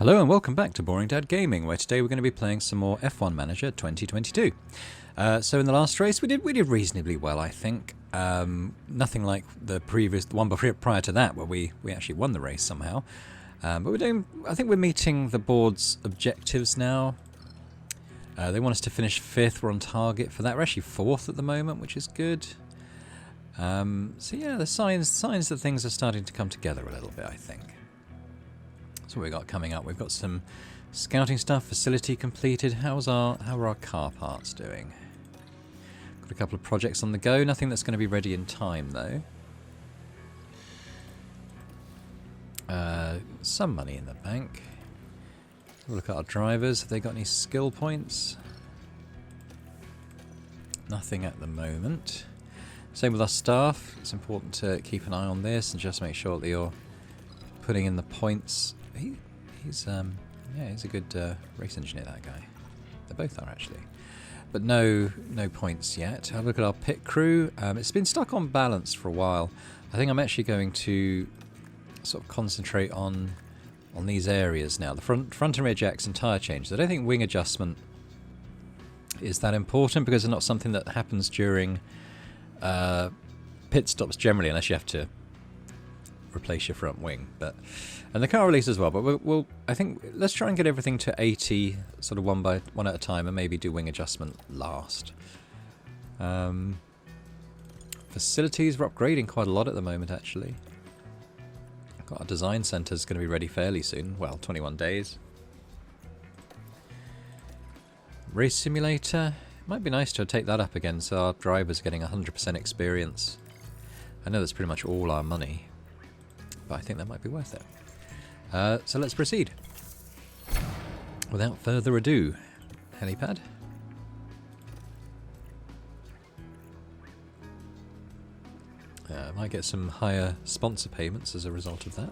Hello and welcome back to Boring Dad Gaming, where today we're going to be playing some more F1 Manager 2022. So in the last race we did reasonably well, I think. Nothing like the one prior to that, where we actually won the race somehow. But I think we're meeting the board's objectives now. They want us to finish 5th. We're on target for that. We're actually 4th at the moment, which is good. So yeah, the signs that things are starting to come together a little bit, I think. So what we got coming up, we've got some scouting stuff, facility completed. How are our car parts doing? Got a couple of projects on the go, nothing that's going to be ready in time though. Some money in the bank. Look at our drivers, have they got any skill points? Nothing at the moment. Same with our staff, it's important to keep an eye on this and just make sure that you're putting in the points. He's a good race engineer, that guy. They both are actually. But no points yet. Have a look at our pit crew. It's been stuck on balance for a while. I think I'm actually going to sort of concentrate on these areas now. The front and rear jacks and tyre changes. I don't think wing adjustment is that important because it's not something that happens during pit stops generally, unless you have to replace your front wing. And the car release as well, but I think let's try and get everything to 80 sort of one at a time, and maybe do wing adjustment last. Facilities, we're upgrading quite a lot at the moment actually. Got our design centre's going to be ready fairly soon, well, 21 days. Race simulator, might be nice to take that up again so our drivers are getting 100% experience. I know that's pretty much all our money, but I think that might be worth it. So let's proceed. Without further ado, helipad. Might get some higher sponsor payments as a result of that.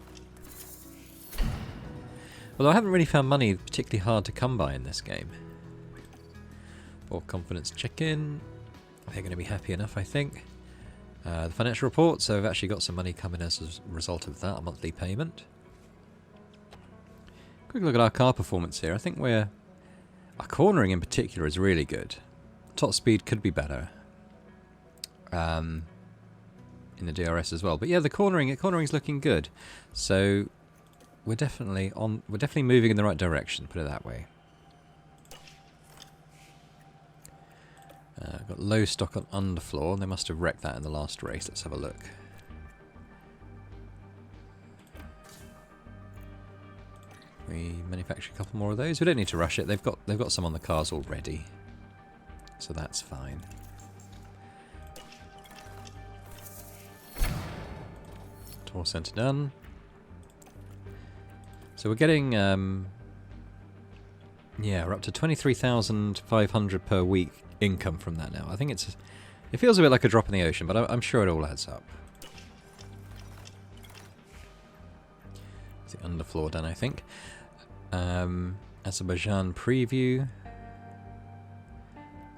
Although I haven't really found money particularly hard to come by in this game. Or confidence check-in. They're going to be happy enough, I think. The financial report, so I've actually got some money coming as a result of that, a monthly payment. Quick look at our car performance here. I think our cornering in particular is really good. Top speed could be better in the DRS as well. But yeah, the cornering's looking good. So we're definitely moving in the right direction, put it that way. Got low stock on underfloor, and they must have wrecked that in the last race. Let's have a look. We manufacture a couple more of those. We don't need to rush it. They've got some on the cars already, so that's fine. Tour centre done. So we're getting we're up to 23,500 per week income from that now. I think it feels a bit like a drop in the ocean, but I'm sure it all adds up. The underfloor done, I think. Azerbaijan preview.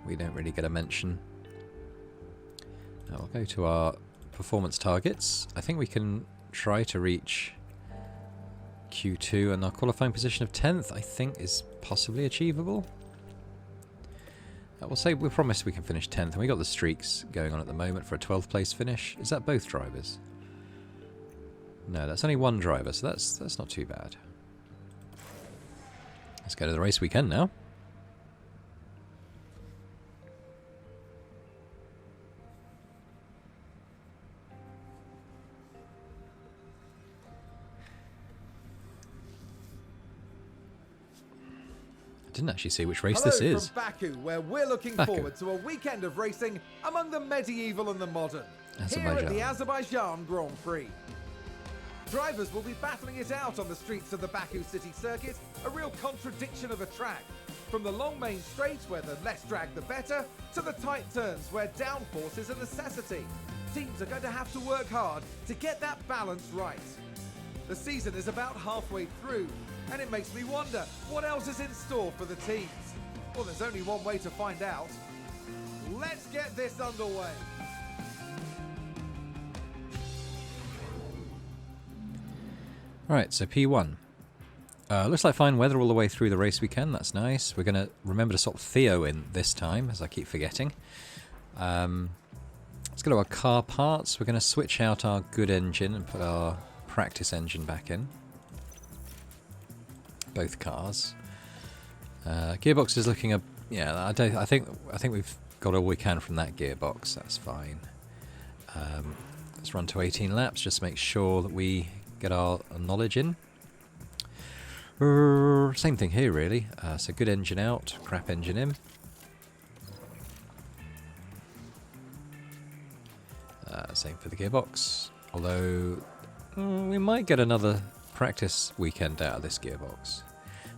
We don't really get a mention. Now we'll go to our performance targets. I think we can try to reach Q2, and our qualifying position of 10th I think is possibly achievable. We promise we can finish 10th, and we got the streaks going on at the moment for a 12th place finish. Is that both drivers? No, that's only one driver, so that's not too bad. Let's go to the race weekend now. I didn't actually see which race this is. From Baku, where we're looking forward to a weekend of racing among the medieval and the modern. Here at the Azerbaijan Grand Prix. Drivers will be battling it out on the streets of the Baku city circuit, a real contradiction of a track. From the long main straight, where the less drag the better, to the tight turns where downforce is a necessity. Teams are going to have to work hard to get that balance right. The season is about halfway through, and it makes me wonder, what else is in store for the teams? Well, there's only one way to find out. Let's get this underway. Right, so P1. Looks like fine weather all the way through the race weekend. That's nice. We're going to remember to swap Theo in this time, as I keep forgetting. Let's go to our car parts. We're going to switch out our good engine and put our practice engine back in. Both cars. Gearbox is looking yeah. I think we've got all we can from that gearbox. That's fine. Let's run to 18 laps. Just make sure that we get our knowledge in. Same thing here, really. So good engine out, crap engine in. Same for the gearbox. Although we might get another practice weekend out of this gearbox.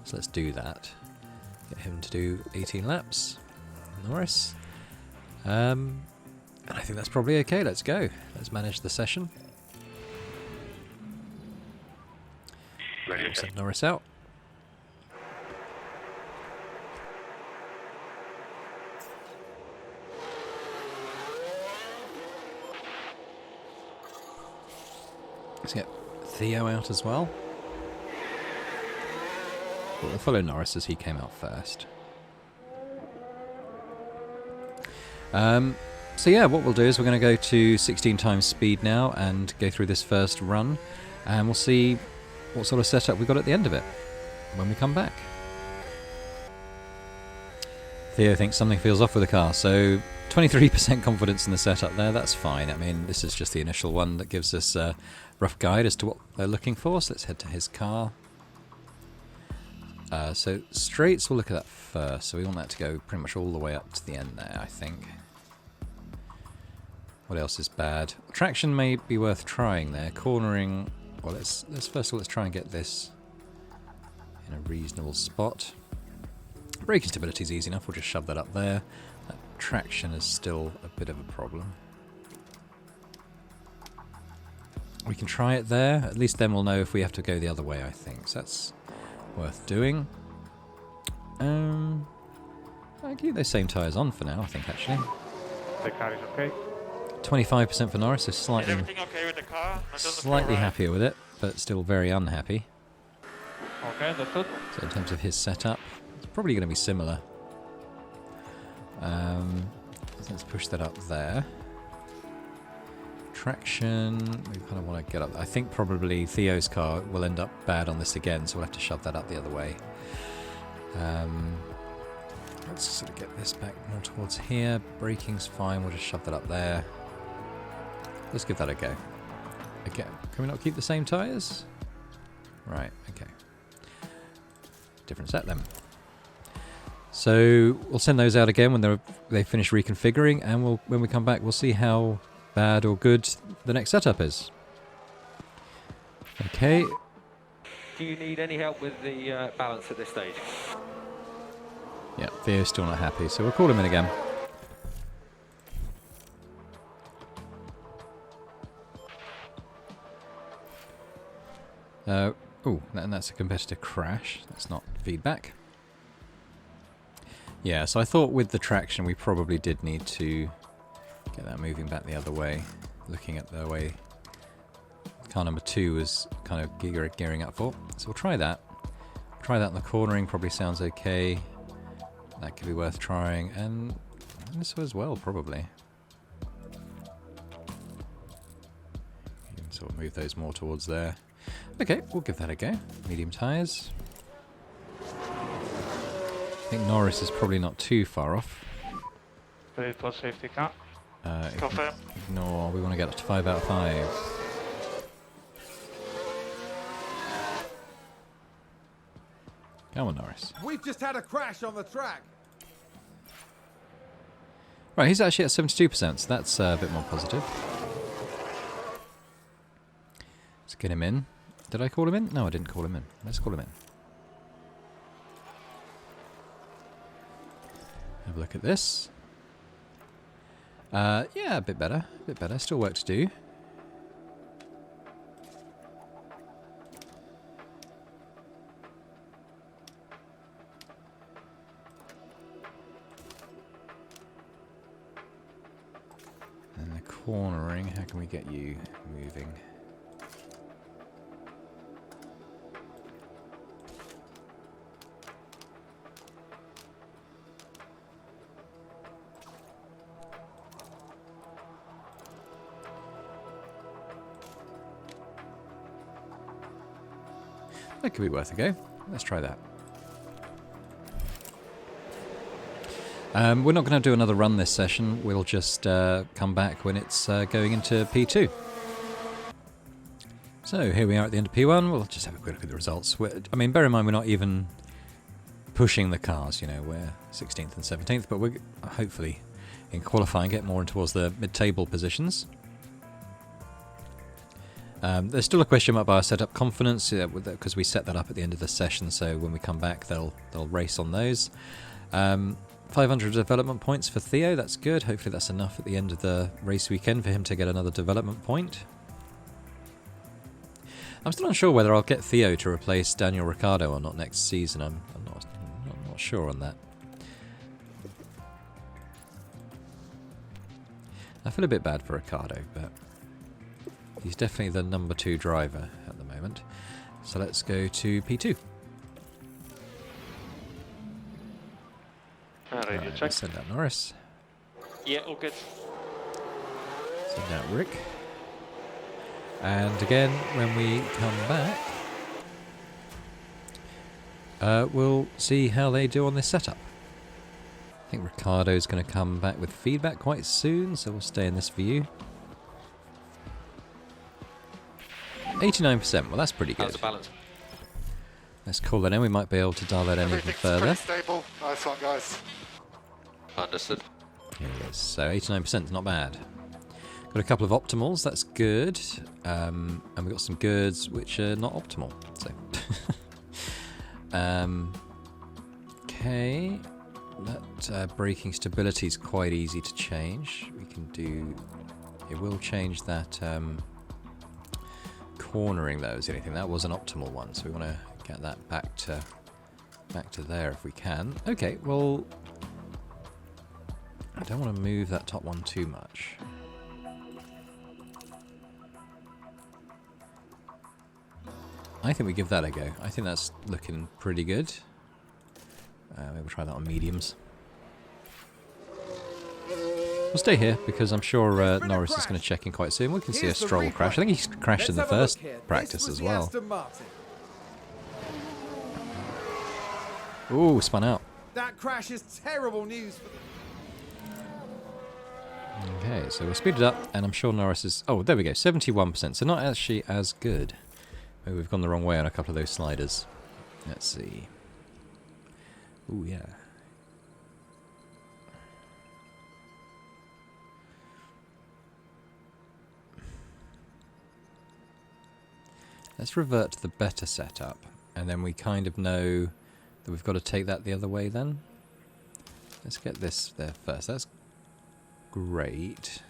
So let's do that. Get him to do 18 laps. Norris. And I think that's probably okay. Let's go. Let's manage the session. Send Norris out. Let's get Theo out as well. But we'll follow Norris as he came out first. So yeah, what we'll do is we're going to go to 16 times speed now and go through this first run, and we'll see what sort of setup we got at the end of it when we come back. Theo thinks something feels off with the car, so 23% confidence in the setup there. That's fine. I mean, this is just the initial one that gives us a rough guide as to what they're looking for. So let's head to his car. So straights, we'll look at that first. So we want that to go pretty much all the way up to the end there, I think. What else is bad? Traction may be worth trying there. Cornering. Well, let's first of all, let's try and get this in a reasonable spot. Braking stability is easy enough. We'll just shove that up there. That traction is still a bit of a problem. We can try it there. At least then we'll know if we have to go the other way, I think. So that's worth doing. I'll keep those same tyres on for now, I think, actually. The car is okay. 25% for Norris, so slightly, Is everything okay with the car? slightly happier with it, but still very unhappy. Okay, that's good. So in terms of his setup, it's probably going to be similar. Let's push that up there. Traction, we kind of want to get up. I think probably Theo's car will end up bad on this again, so we'll have to shove that up the other way. Let's sort of get this back more towards here. Braking's fine, we'll just shove that up there. Let's give that a go. Again, can we not keep the same tyres? Right, okay. Different set then. So we'll send those out again when they finish reconfiguring, and when we come back we'll see how bad or good the next setup is. Okay. Do you need any help with the balance at this stage? Yeah, Theo's still not happy, so we'll call him in again. Oh, and that's a competitor crash. That's not feedback. Yeah, so I thought with the traction we probably did need to get that moving back the other way. Looking at the way car number 2 was kind of gearing up for. So we'll try that. Try that in the cornering, probably sounds okay. That could be worth trying, and this as well, probably. You can sort of move those more towards there. Okay, we'll give that a go. Medium tyres. I think Norris is probably not too far off. Ready for safety car. Confirm. Ignore, we want to get up to 5 out of 5. Come on, Norris. We've just had a crash on the track. Right, he's actually at 72%, so that's a bit more positive. Let's get him in. Did I call him in? No, I didn't call him in. Let's call him in. Have a look at this. Yeah, a bit better. A bit better. Still work to do. And the cornering, how can we get you moving? That could be worth a go. Let's try that. We're not going to do another run this session. We'll just come back when it's going into P2. So here we are at the end of P1. We'll just have a quick look at the results. I mean, bear in mind we're not even pushing the cars. You know, we're 16th and 17th, but we're hopefully in qualifying get more towards the mid-table positions. There's still a question mark by our setup confidence because we set that up at the end of the session. So when we come back, they'll race on those. 500 development points for Theo, that's good. Hopefully that's enough at the end of the race weekend for him to get another development point. I'm still unsure whether I'll get Theo to replace Daniel Ricciardo or not next season. I'm not sure on that. I feel a bit bad for Ricciardo, but he's definitely the number 2 driver at the moment. So let's go to P2. Radio check. Send out Norris. Yeah, all good. Send out Rick. And again, when we come back, we'll see how they do on this setup. I think Ricciardo's going to come back with feedback quite soon, so we'll stay in this view. 89%, well that's pretty good. How's the balance? Let's call that in, we might be able to dial that in even further. Stable. Nice one, guys. Understood. Here it is, so 89% is not bad. Got a couple of optimals, that's good. And we've got some goods which are not optimal. So, okay, that braking stability is quite easy to change. We can do. It will change that cornering though. Is anything that was an optimal one, so we want to get that back to there if we can. Okay, well, I don't want to move that top one too much. I think we give that a go. I think that's looking pretty good. Maybe we'll try that on mediums. We'll stay here because I'm sure Norris is going to check in quite soon. We can see a Stroll crash. I think he crashed in the first practice as well. Ooh, spun out. That crash is terrible news for them. Okay, so we'll speed it up, and I'm sure Norris is... Oh, there we go, 71%. So not actually as good. Maybe we've gone the wrong way on a couple of those sliders. Let's see. Ooh, yeah. Let's revert to the better setup, and then we kind of know that we've got to take that the other way then. Let's get this there first. That's great.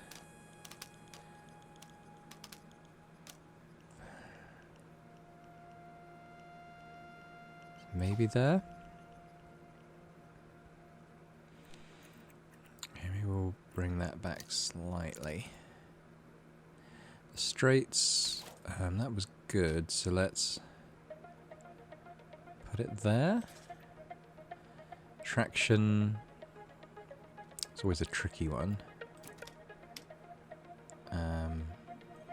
Maybe there. Maybe we'll bring that back slightly. The straights, that was good, so let's put it there. Traction, it's always a tricky one.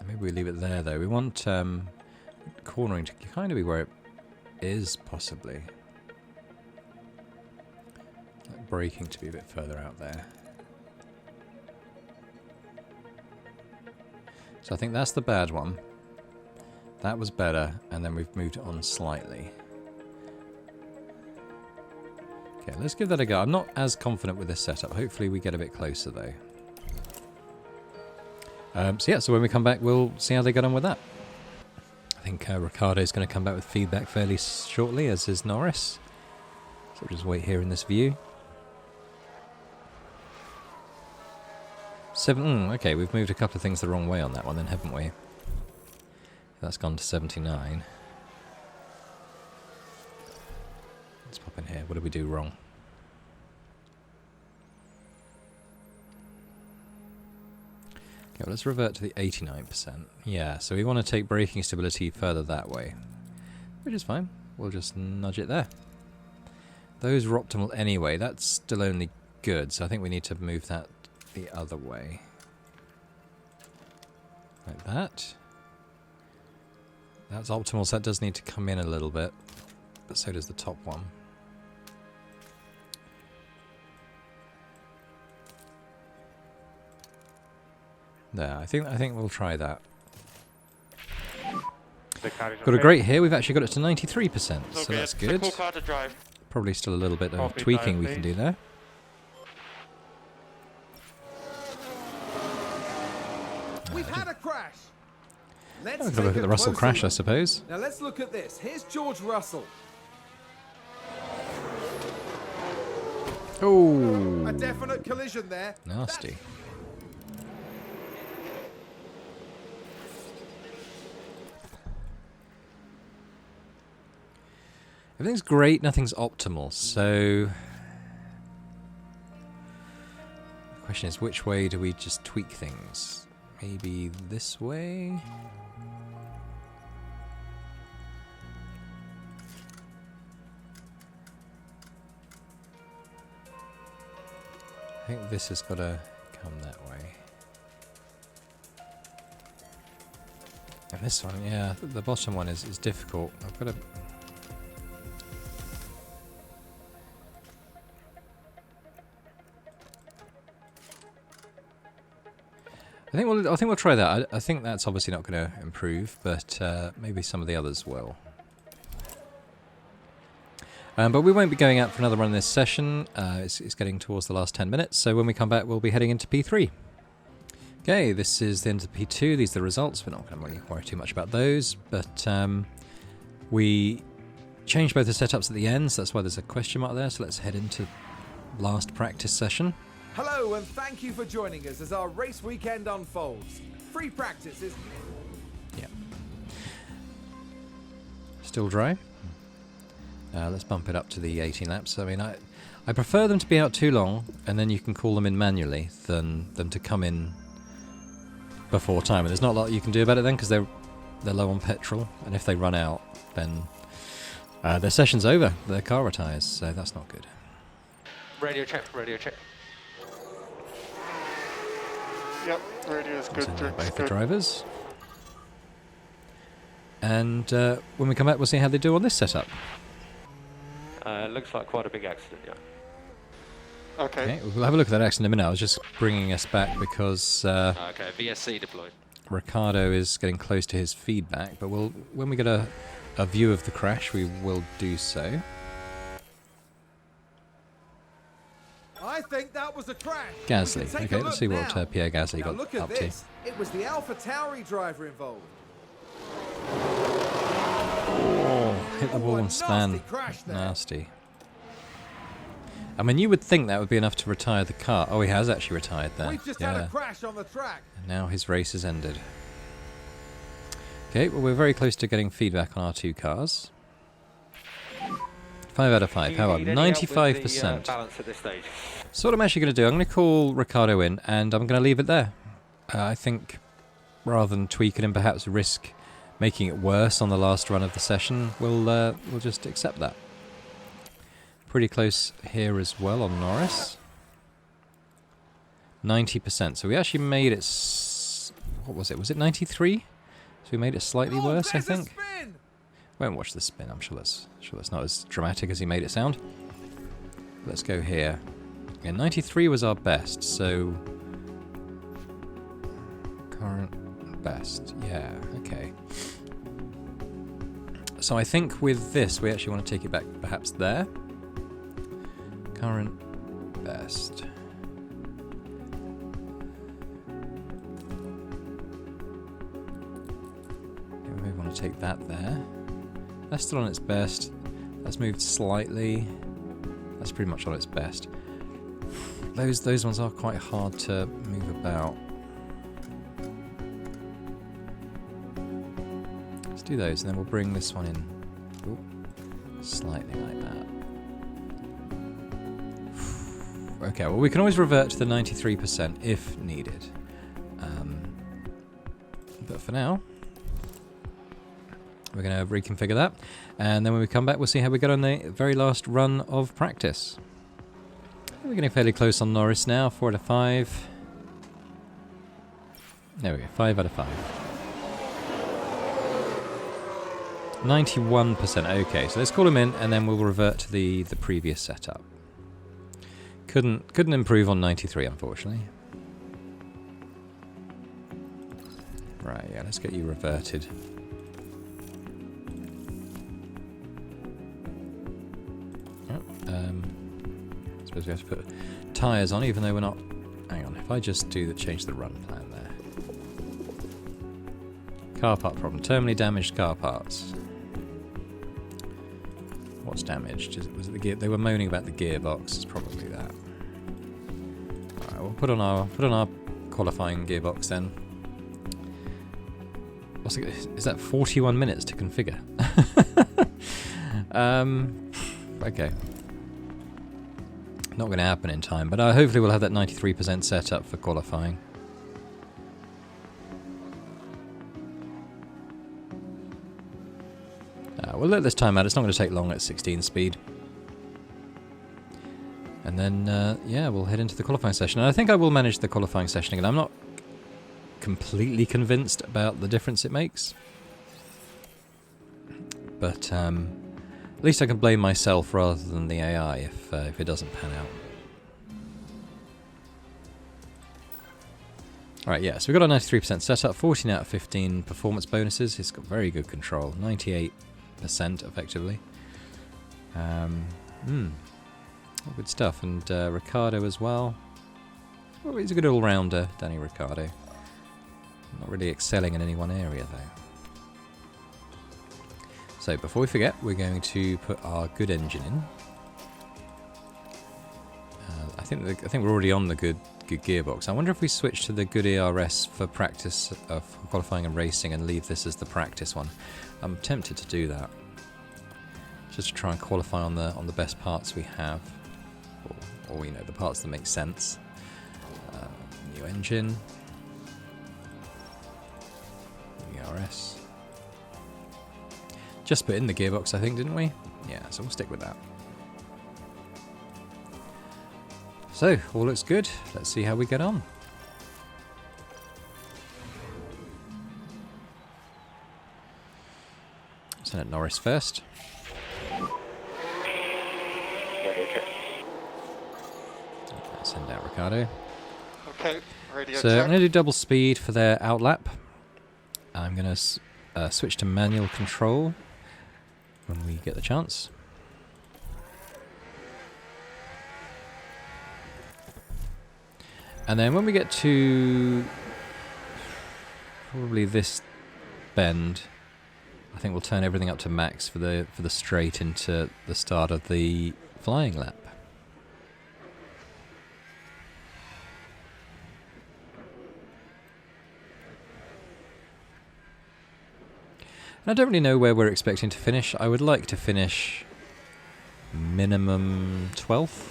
Maybe we leave it there though. We want cornering to kind of be where it is, possibly. Like braking to be a bit further out there. So I think that's the bad one. That was better, and then we've moved it on slightly. Okay, let's give that a go. I'm not as confident with this setup. Hopefully we get a bit closer though. So yeah, so when we come back, we'll see how they get on with that. I think Ricciardo's going to come back with feedback fairly shortly, as is Norris. So we'll just wait here in this view. Okay, we've moved a couple of things the wrong way on that one then, haven't we? That's gone to 79. Let's pop in here. What did we do wrong? Okay, well, let's revert to the 89%. Yeah, so we want to take braking stability further that way, which is fine. We'll just nudge it there. Those were optimal anyway. That's still only good, so I think we need to move that the other way. Like that. That's optimal, so that does need to come in a little bit. But so does the top one. There, I think we'll try that. Got a great here, we've actually got it to 93%, so that's good. It's a cool car to drive. Probably still a little bit of tweaking we can do there. We've had a crash. Let's have a look at the Russell crash, I suppose. Now let's look at this. Here's George Russell. Oh, a definite collision there. Nasty. Everything's great, nothing's optimal, so the question is, which way do we just tweak things? Maybe this way? I think this has got to come that way. And this one, yeah, the bottom one is difficult. I've got to... I think we'll try that. I think that's obviously not going to improve, but maybe some of the others will. But we won't be going out for another run this session. It's getting towards the last 10 minutes, so when we come back we'll be heading into P3. Okay, this is the end of P2. These are the results. We're not going to really worry too much about those, but we changed both the setups at the end, so that's why there's a question mark there. So let's head into last practice session. Hello and thank you for joining us as our race weekend unfolds. Free practice is... Yeah. Still dry. Let's bump it up to the 18 laps. I mean, I prefer them to be out too long, and then you can call them in manually, than them to come in before time. And there's not a lot you can do about it then, because they're low on petrol, and if they run out, then their session's over. Their car retires, so that's not good. Radio check, radio check. Yep, radio is good. Both the drivers. And when we come back, we'll see how they do on this setup. Looks like quite a big accident, yeah. Okay. We'll have a look at that accident in a minute. I was just bringing us back because Okay, VSC deployed. Ricardo is getting close to his feedback, but when we get a view of the crash, we will do so. I think that was a crash. Gasly. Okay, let's see what Pierre Gasly got look at up this. It was the Alpha Tauri driver involved. Oh, hit the wall and span. Nasty. I mean, you would think that would be enough to retire the car. Oh, he has actually retired there. We've just had a crash on the track. And now his race has ended. Okay, well, we're very close to getting feedback on our two cars. 5 out of 5. How about 95%? Balance at this stage? So what I'm actually going to do, I'm going to call Ricardo in, and I'm going to leave it there. I think rather than tweak it and perhaps risk making it worse on the last run of the session, we'll just accept that. Pretty close here as well on Norris. 90%. So we actually made it... What was it? Was it 93? So we made it slightly worse, I think. Won't watch the spin. I'm sure that's not as dramatic as he made it sound. Let's go here. Yeah, 93 was our best, so... Current best. Yeah, okay. So I think with this, we actually want to take it back perhaps there. Current best. We may want to take that there. That's still on its best. That's moved slightly. That's pretty much on its best. Those ones are quite hard to move about. Let's do those, and then we'll bring this one in. Ooh, slightly like that. Okay, well, we can always revert to the 93% if needed. But for now, we're going to reconfigure that, and then when we come back, we'll see how we get on the very last run of practice. We're getting fairly close on Norris now, 4 out of 5. There we go, 5 out of 5. 91%. Okay, so let's call him in, and then we'll revert to the previous setup. Couldn't improve on 93, unfortunately. Right, yeah, let's get you reverted. I suppose we have to put tyres on, even though we're not... Hang on, if I just change the run plan there. Car part problem. Terminally damaged car parts. What's damaged? Was it the gear? They were moaning about the gearbox. It's probably that. Alright, we'll put on our qualifying gearbox then. What's it, is that 41 minutes to configure? Okay. Not going to happen in time, but hopefully we'll have that 93% set up for qualifying. We'll let this time out. It's not going to take long at 16 speed. And then, yeah, we'll head into the qualifying session. And I think I will manage the qualifying session again. I'm not completely convinced about the difference it makes. But, at least I can blame myself rather than the AI if it doesn't pan out. Alright, yeah, so we've got our 93% setup, 14 out of 15 performance bonuses. It's got very good control, 98% effectively. Good stuff. And Ricciardo as well. Well, he's a good all-rounder, Danny Ricciardo. Not really excelling in any one area, though. So before we forget, we're going to put our good engine in. I think we're already on the good gearbox. I wonder if we switch to the good ERS for practice of qualifying and racing and leave this as the practice one. I'm tempted to do that, just to try and qualify on the best parts we have, or you know, the parts that make sense. New engine, ERS. Just put in the gearbox, I think, didn't we? Yeah, so we'll stick with that. So, all looks good. Let's see how we get on. Send it Norris first. Send out Ricciardo. Okay, radio so check. I'm going to do double speed for their outlap. I'm going to switch to manual control when we get the chance. And then when we get to probably this bend, I think we'll turn everything up to max for the straight into the start of the flying lap. And I don't really know where we're expecting to finish. I would like to finish minimum 12th.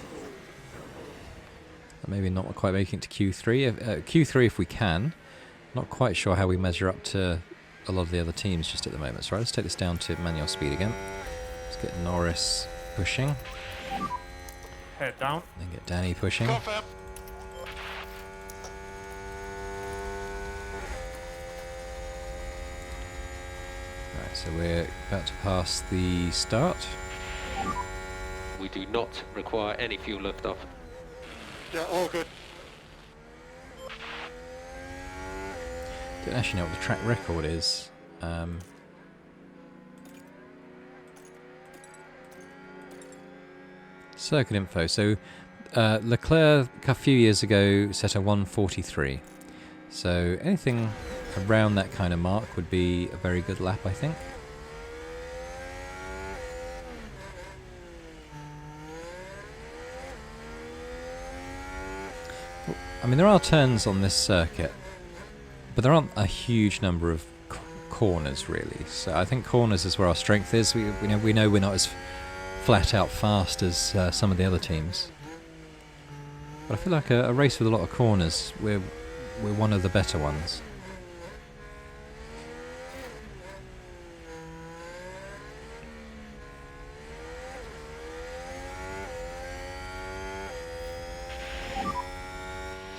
Maybe not quite making it to Q3. Q3 if we can. Not quite sure how we measure up to a lot of the other teams just at the moment. So let's take this down to manual speed again. Let's get Norris pushing. Head down. Then get Danny pushing. Confirm. Right, so we're about to pass the start. We do not require any fuel liftoff. Yeah, all good. Don't actually know what the track record is. Circuit info. So Leclerc a few years ago set a 1:43. So anything around that kind of mark would be a very good lap, I think. I mean, there are turns on this circuit, but there aren't a huge number of corners, really. So I think corners is where our strength is. We know we're not as flat out fast as some of the other teams. But I feel like a race with a lot of corners, we're one of the better ones.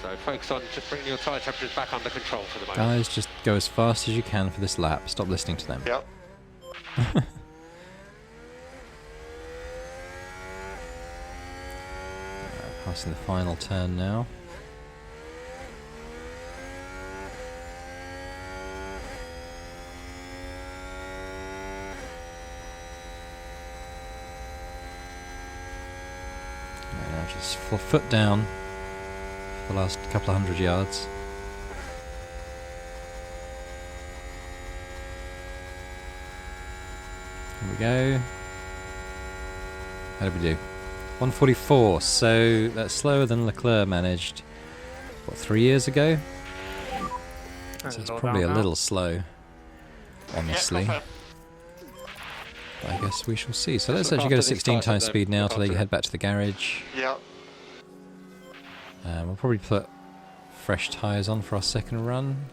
So focus on just bringing your tyre temperatures back under control for the moment. Guys, just go as fast as you can for this lap. Stop listening to them. Yep. Passing the final turn now. Now just foot down for the last couple of 100 yards. Here we go. How did we do? 144, so that's slower than Leclerc managed, what, 3 years ago? So it's probably a little slow, honestly. But I guess we shall see. So let's actually go to 16 times speed now till they head back to the garage. Yeah. We'll probably put fresh tyres on for our second run.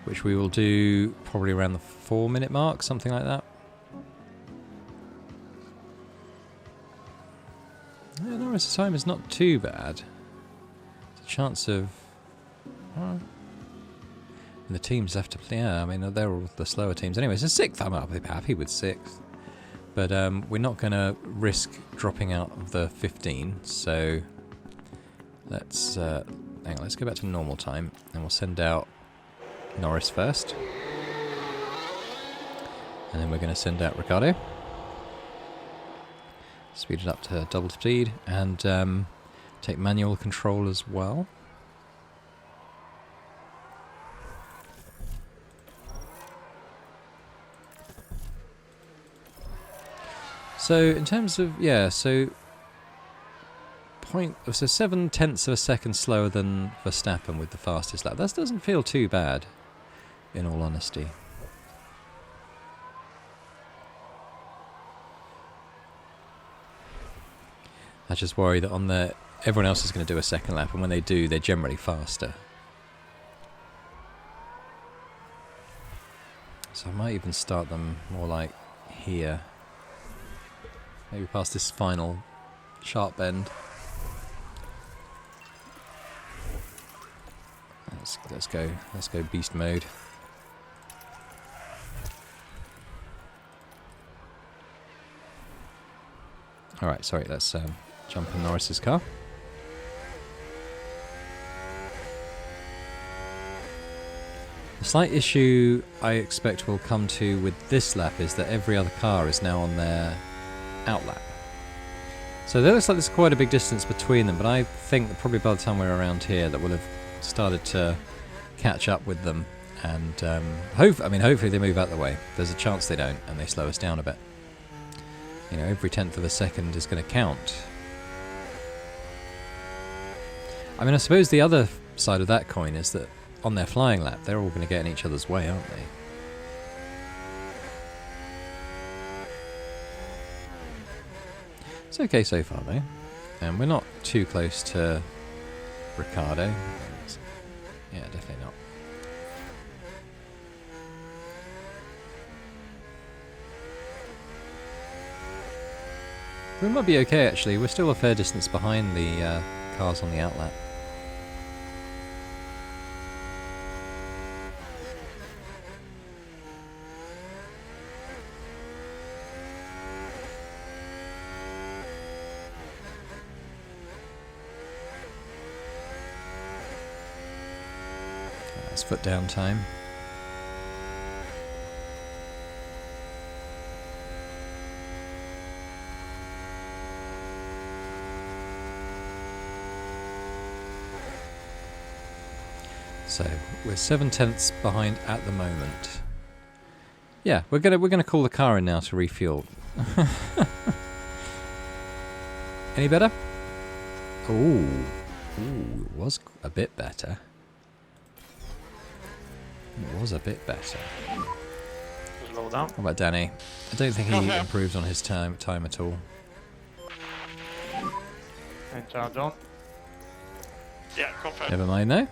Which we will do probably around the 4-minute mark, something like that. Yeah, Norris' time is not too bad. There's a chance of... and the teams have to play... Yeah, I mean, they're all the slower teams. Anyway, so 6th, I'm happy with 6th. But we're not going to risk dropping out of the 15, so... Let's... hang on, let's go back to normal time, and we'll send out Norris first, and then we're going to send out Ricciardo, speed it up to double speed, and take manual control as well. So in terms of, yeah, so 7/10 of a second slower than Verstappen with the fastest lap. That doesn't feel too bad, in all honesty. I just worry that on the everyone else is going to do a second lap, and when they do, they're generally faster. So I might even start them more like here. Maybe past this final sharp bend. Let's go beast mode. Alright, sorry, let's jump in Norris's car. The slight issue I expect will come to with this lap is that every other car is now on their out lap. So there looks like there's quite a big distance between them, but I think that probably by the time we're around here that we'll have started to catch up with them, and hopefully they move out the way. There's a chance they don't, and they slow us down a bit. You know, every 10th of a second is going to count. I mean, I suppose the other side of that coin is that on their flying lap, they're all going to get in each other's way, aren't they? It's okay so far, though. And we're not too close to Ricciardo. Yeah, definitely not. We might be okay, actually. We're still a fair distance behind the cars on the outlap. That's foot down time. So we're 7/10 behind at the moment. Yeah, we're gonna call the car in now to refuel. Any better? Ooh, it was a bit better. It was a bit better. Slow down. What about Danny? I don't think he improved on his time at all. And charge on. Yeah, confirm. Never mind though.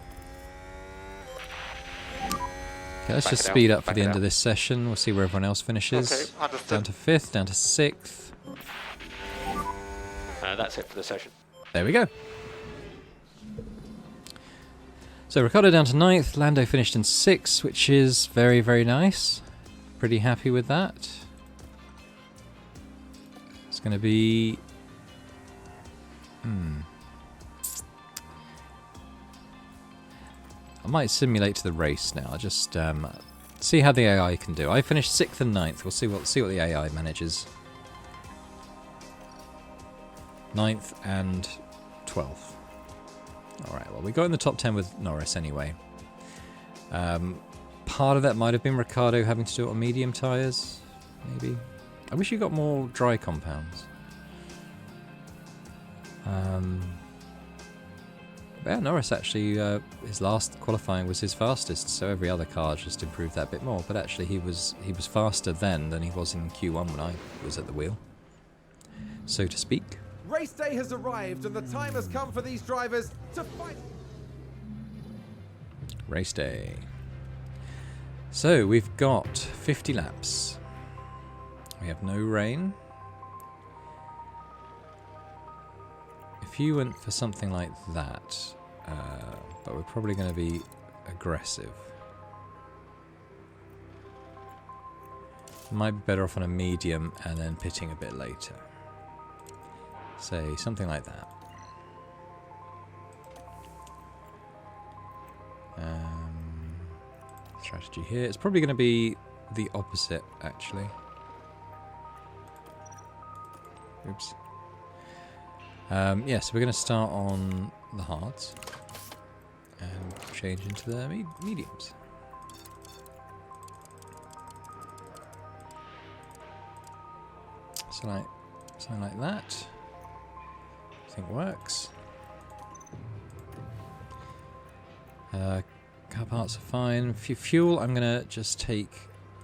Okay, let's just speed up for the end of this session. We'll see where everyone else finishes. Okay, understood. Down to 5th, down to 6th. That's it for the session. There we go. So Ricciardo down to 9th, Lando finished in 6th, which is very, very nice. Pretty happy with that. It's going to be... I might simulate to the race now, just see how the AI can do. I finished 6th and 9th, we'll see what the AI manages. 9th and 12th. Alright, well we got in the top 10 with Norris anyway. Part of that might have been Ricciardo having to do it on medium tyres, maybe. I wish you got more dry compounds. But yeah, Norris actually, his last qualifying was his fastest, so every other car just improved that bit more. But actually he was faster then than he was in Q1 when I was at the wheel, so to speak. Race day has arrived and the time has come for these drivers to fight. Race day. So we've got 50 laps. We have no rain. If you went for something like that, but we're probably going to be aggressive. Might be better off on a medium and then pitting a bit later. Say something like that. Strategy here. It's probably going to be the opposite, actually. Oops. Yeah, so we're going to start on the hards and change into the mediums. So something like that. I think works. Car parts are fine. Fuel, I'm going to just take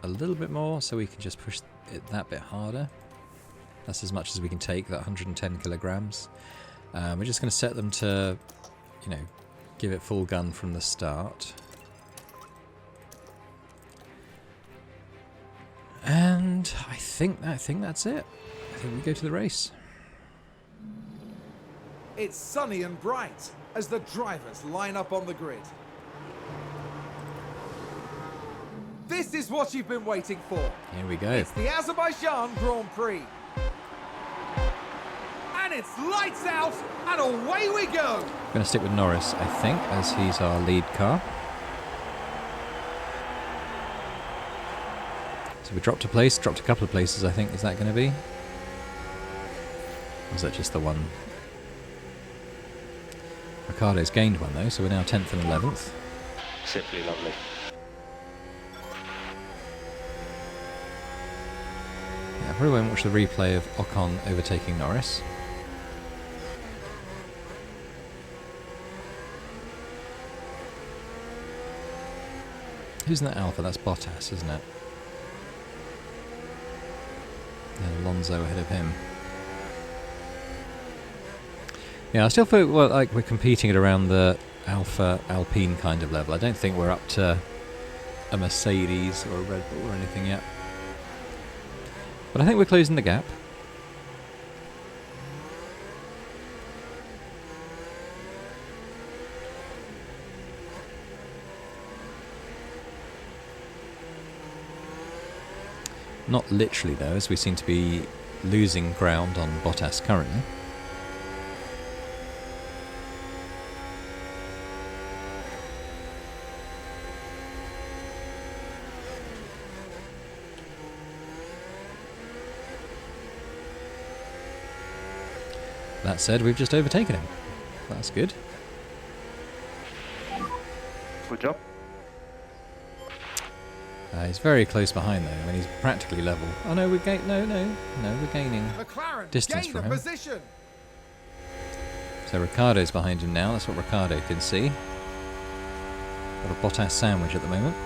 a little bit more so we can just push it that bit harder. That's as much as we can take, that 110 kilograms. We're just going to set them to, you know, give it full gun from the start. And I think that's it. I think we go to the race. It's sunny and bright as the drivers line up on the grid. This is what you've been waiting for. Here we go. It's the Azerbaijan Grand Prix. And it's lights out, and away we go. I'm going to stick with Norris, I think, as he's our lead car. So we dropped a couple of places, I think. Is that going to be? Or is that just the one? Ricciardo's gained one, though, so we're now 10th and 11th. Simply lovely. Yeah, I probably won't watch the replay of Ocon overtaking Norris. Who's in that Alpha? That's Bottas, isn't it? And Alonso ahead of him. Yeah, I still feel like we're competing at around the Alpha Alpine kind of level. I don't think we're up to a Mercedes or a Red Bull or anything yet. But I think we're closing the gap. Not literally, though, as we seem to be losing ground on Bottas currently. That said, we've just overtaken him. That's good. Good job. He's very close behind though. I mean, he's practically level. Oh no, we're gaining McLaren distance from him. Position. So Ricciardo's behind him now. That's what Ricciardo can see. Got a Bottas sandwich at the moment.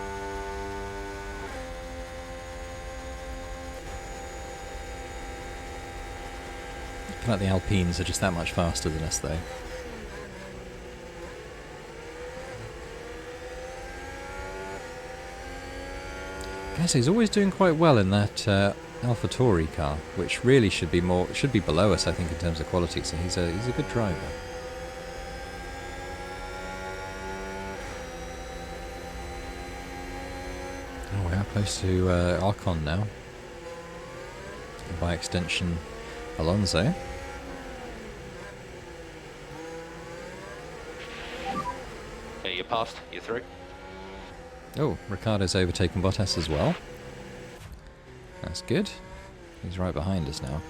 I feel like the Alpines are just that much faster than us though. Yes, he's always doing quite well in that AlphaTauri car, which really should be below us, I think, in terms of quality. So he's a good driver. close to Ocon now. And by extension, Alonso. Yeah, you're passed. You're through. Oh, Ricciardo's overtaken Bottas as well. That's good. He's right behind us now.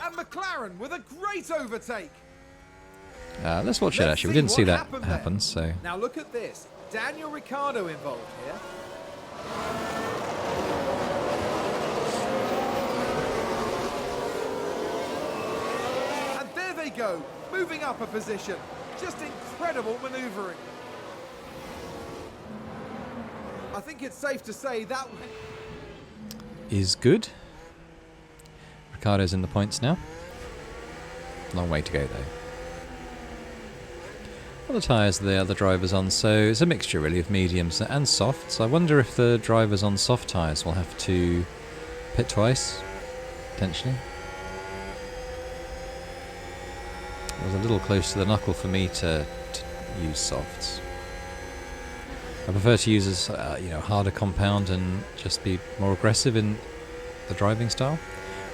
And McLaren with a great overtake. Let's watch it actually. We didn't see that happen, so... Now look at this. Daniel Ricciardo involved here. And there they go, moving up a position. Just incredible manoeuvring. I think it's safe to say that is good. Ricciardo's in the points now. Long way to go though. What are the tyres are the other drivers on? So it's a mixture really of mediums and softs. I wonder if the drivers on soft tyres will have to pit twice, potentially. It was a little close to the knuckle for me to use softs. I prefer to use a harder compound and just be more aggressive in the driving style.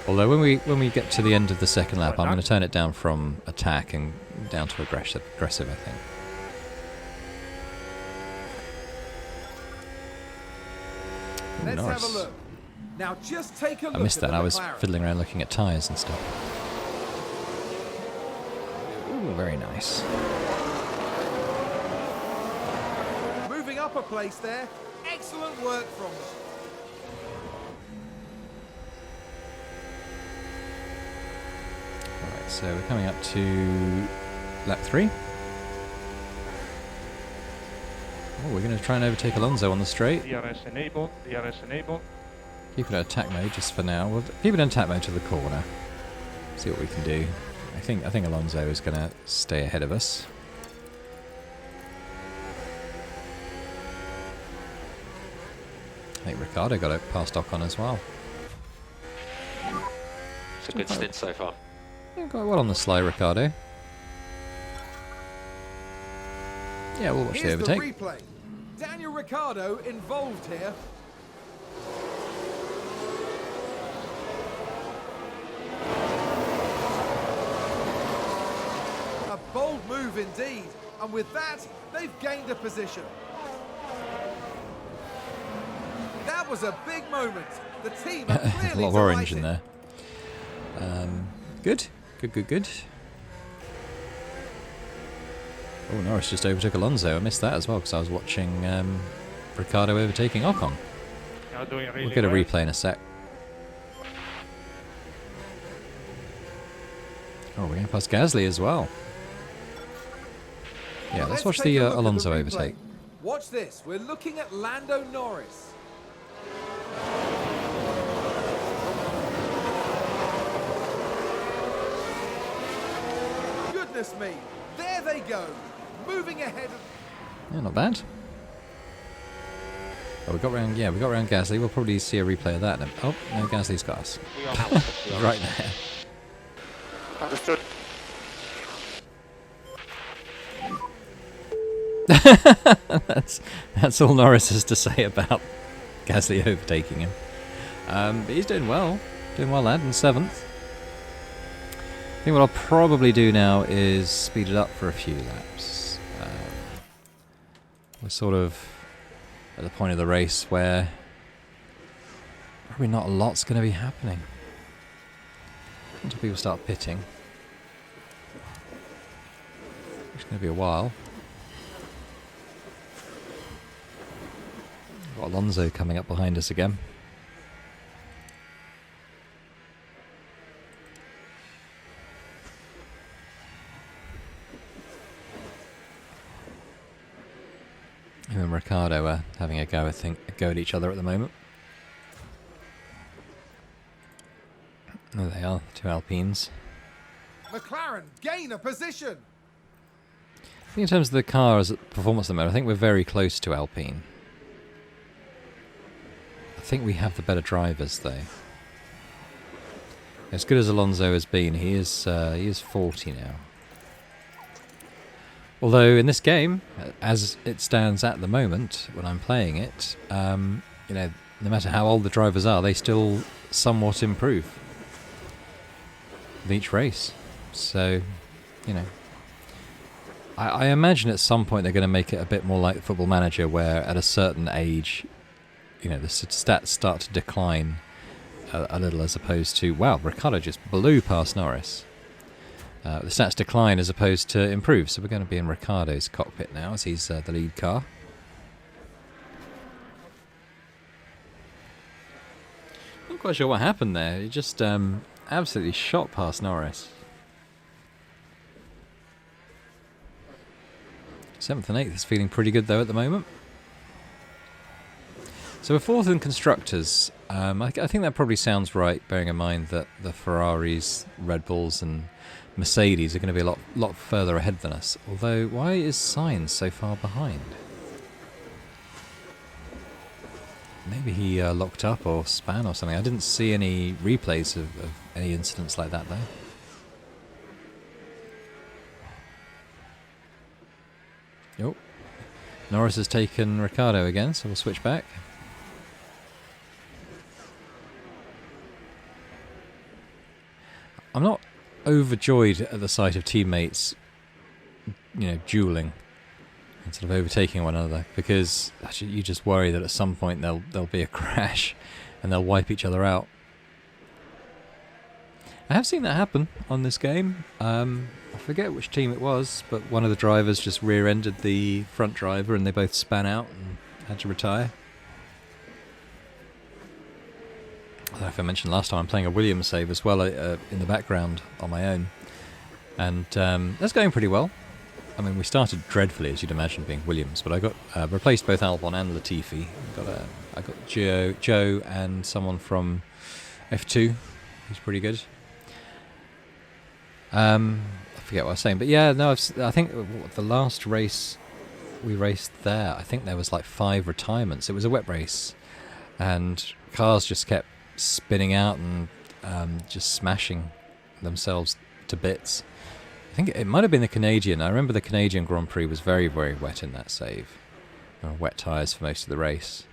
Although when we get to the end of the second lap, I'm going to turn it down from attack and down to aggressive, I think. Ooh, Let's Norris. have a look. Now just take a look. I missed that. At I was McLaren. fiddling around looking at tyres and stuff. Ooh, very nice. Moving up a place there. Excellent work from them. Alright, so we're coming up to lap 3. Oh, we're going to try and overtake Alonso on the straight. DRS enabled, DRS enabled. Keep it in attack mode just for now. We'll keep it in attack mode to the corner. See what we can do. I think Alonso is going to stay ahead of us. I think Ricciardo got it past Ocon as well. It's a good stint so far. Yeah, quite well on the sly, Ricciardo. Yeah, we'll watch Here's the overtake. The replay. Daniel Ricciardo involved here. A bold move indeed, and with that, they've gained a position. That was a big moment. The team are A clearly lot of orange in delighted. there. Good. Good. Oh, Norris just overtook Alonso. I missed that as well because I was watching Ricciardo overtaking Ocon. You're doing really We'll get a well. replay in a sec. Oh, we're going past Gasly as well. Yeah, let's watch take the a look at Alonso replay. overtake. Watch this. We're looking at Lando Norris. Goodness me. There they go. Moving ahead. Yeah, not bad. Oh, we got round Gasly. We'll probably see a replay of that. Then. Oh, no, Gasly's got us. We are out. Right there. Understood. That's all Norris has to say about Gasly overtaking him. But he's doing well. Doing well, lad, in 7th. I think what I'll probably do now is speed it up for a few laps. We're sort of at the point of the race where probably not a lot's going to be happening until people start pitting. It's going to be a while. Got Alonso coming up behind us again. Him and Ricciardo are having a go at each other at the moment. There they are, 2 Alpines. McLaren gain a position. I think in terms of the car's performance at the moment, I think we're very close to Alpine. I think we have the better drivers, though. As good as Alonso has been, he is 40 now. Although in this game, as it stands at the moment when I'm playing it, no matter how old the drivers are, they still somewhat improve with each race. So, you know, I imagine at some point they're going to make it a bit more like Football Manager, where at a certain age, you know, the stats start to decline a little, as opposed to, wow, Ricciardo just blew past Norris. The stats decline as opposed to improve. So we're going to be in Ricciardo's cockpit now, as he's the lead car. Not quite sure what happened there. He just absolutely shot past Norris. 7th and 8th is feeling pretty good though at the moment. So we're 4th in Constructors. I think that probably sounds right, bearing in mind that the Ferraris, Red Bulls and Mercedes are going to be a lot further ahead than us. Although, why is Sainz so far behind? Maybe he locked up or span or something. I didn't see any replays of any incidents like that though. Oh, Norris has taken Ricciardo again, so we'll switch back. I'm not overjoyed at the sight of teammates, you know, dueling and sort of overtaking one another, because actually you just worry that at some point there'll be a crash and they'll wipe each other out. I have seen that happen on this game. I forget which team it was, but one of the drivers just rear-ended the front driver and they both span out and had to retire. I don't know if I mentioned last time, I'm playing a Williams save as well in the background on my own. And that's going pretty well. I mean, we started dreadfully, as you'd imagine, being Williams, but I got replaced both Albon and Latifi. I got Joe and someone from F2, who's pretty good. I forget what I was saying, but yeah, no, I think the last race we raced there, I think there was like 5 retirements. It was a wet race, and cars just kept spinning out and just smashing themselves to bits. I think it might have been the Canadian. I remember the Canadian Grand Prix was very, very wet in that save. There were wet tyres for most of the race.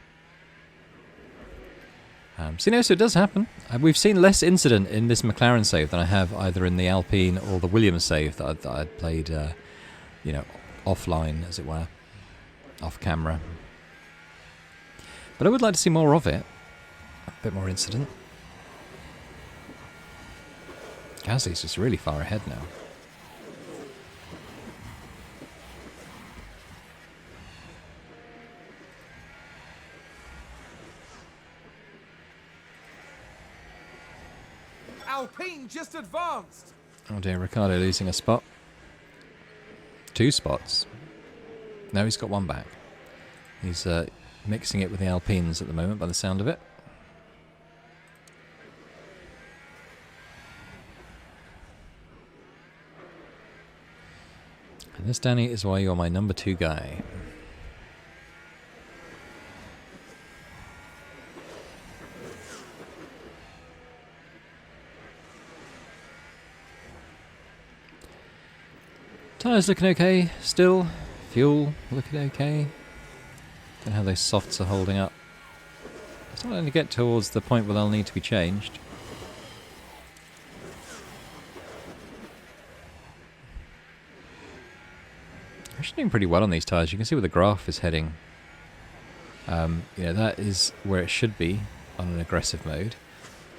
So, you know, so it does happen. We've seen less incident in this McLaren save than I have either in the Alpine or the Williams save that I'd played, you know, offline, as it were, off camera. But I would like to see more of it. A bit more incident. Gasly's just really far ahead now. Alpine just advanced. Oh dear, Ricciardo losing a spot. 2 spots. No, he's got 1 back. He's mixing it with the Alpines at the moment by the sound of it. And this, Danny, is why you're my number 2 guy. Tyres looking okay still. Fuel looking okay. Don't know how those softs are holding up. It's starting to get towards the point where they'll need to be changed. I'm actually doing pretty well on these tyres. You can see where the graph is heading. Yeah, that is where it should be on an aggressive mode.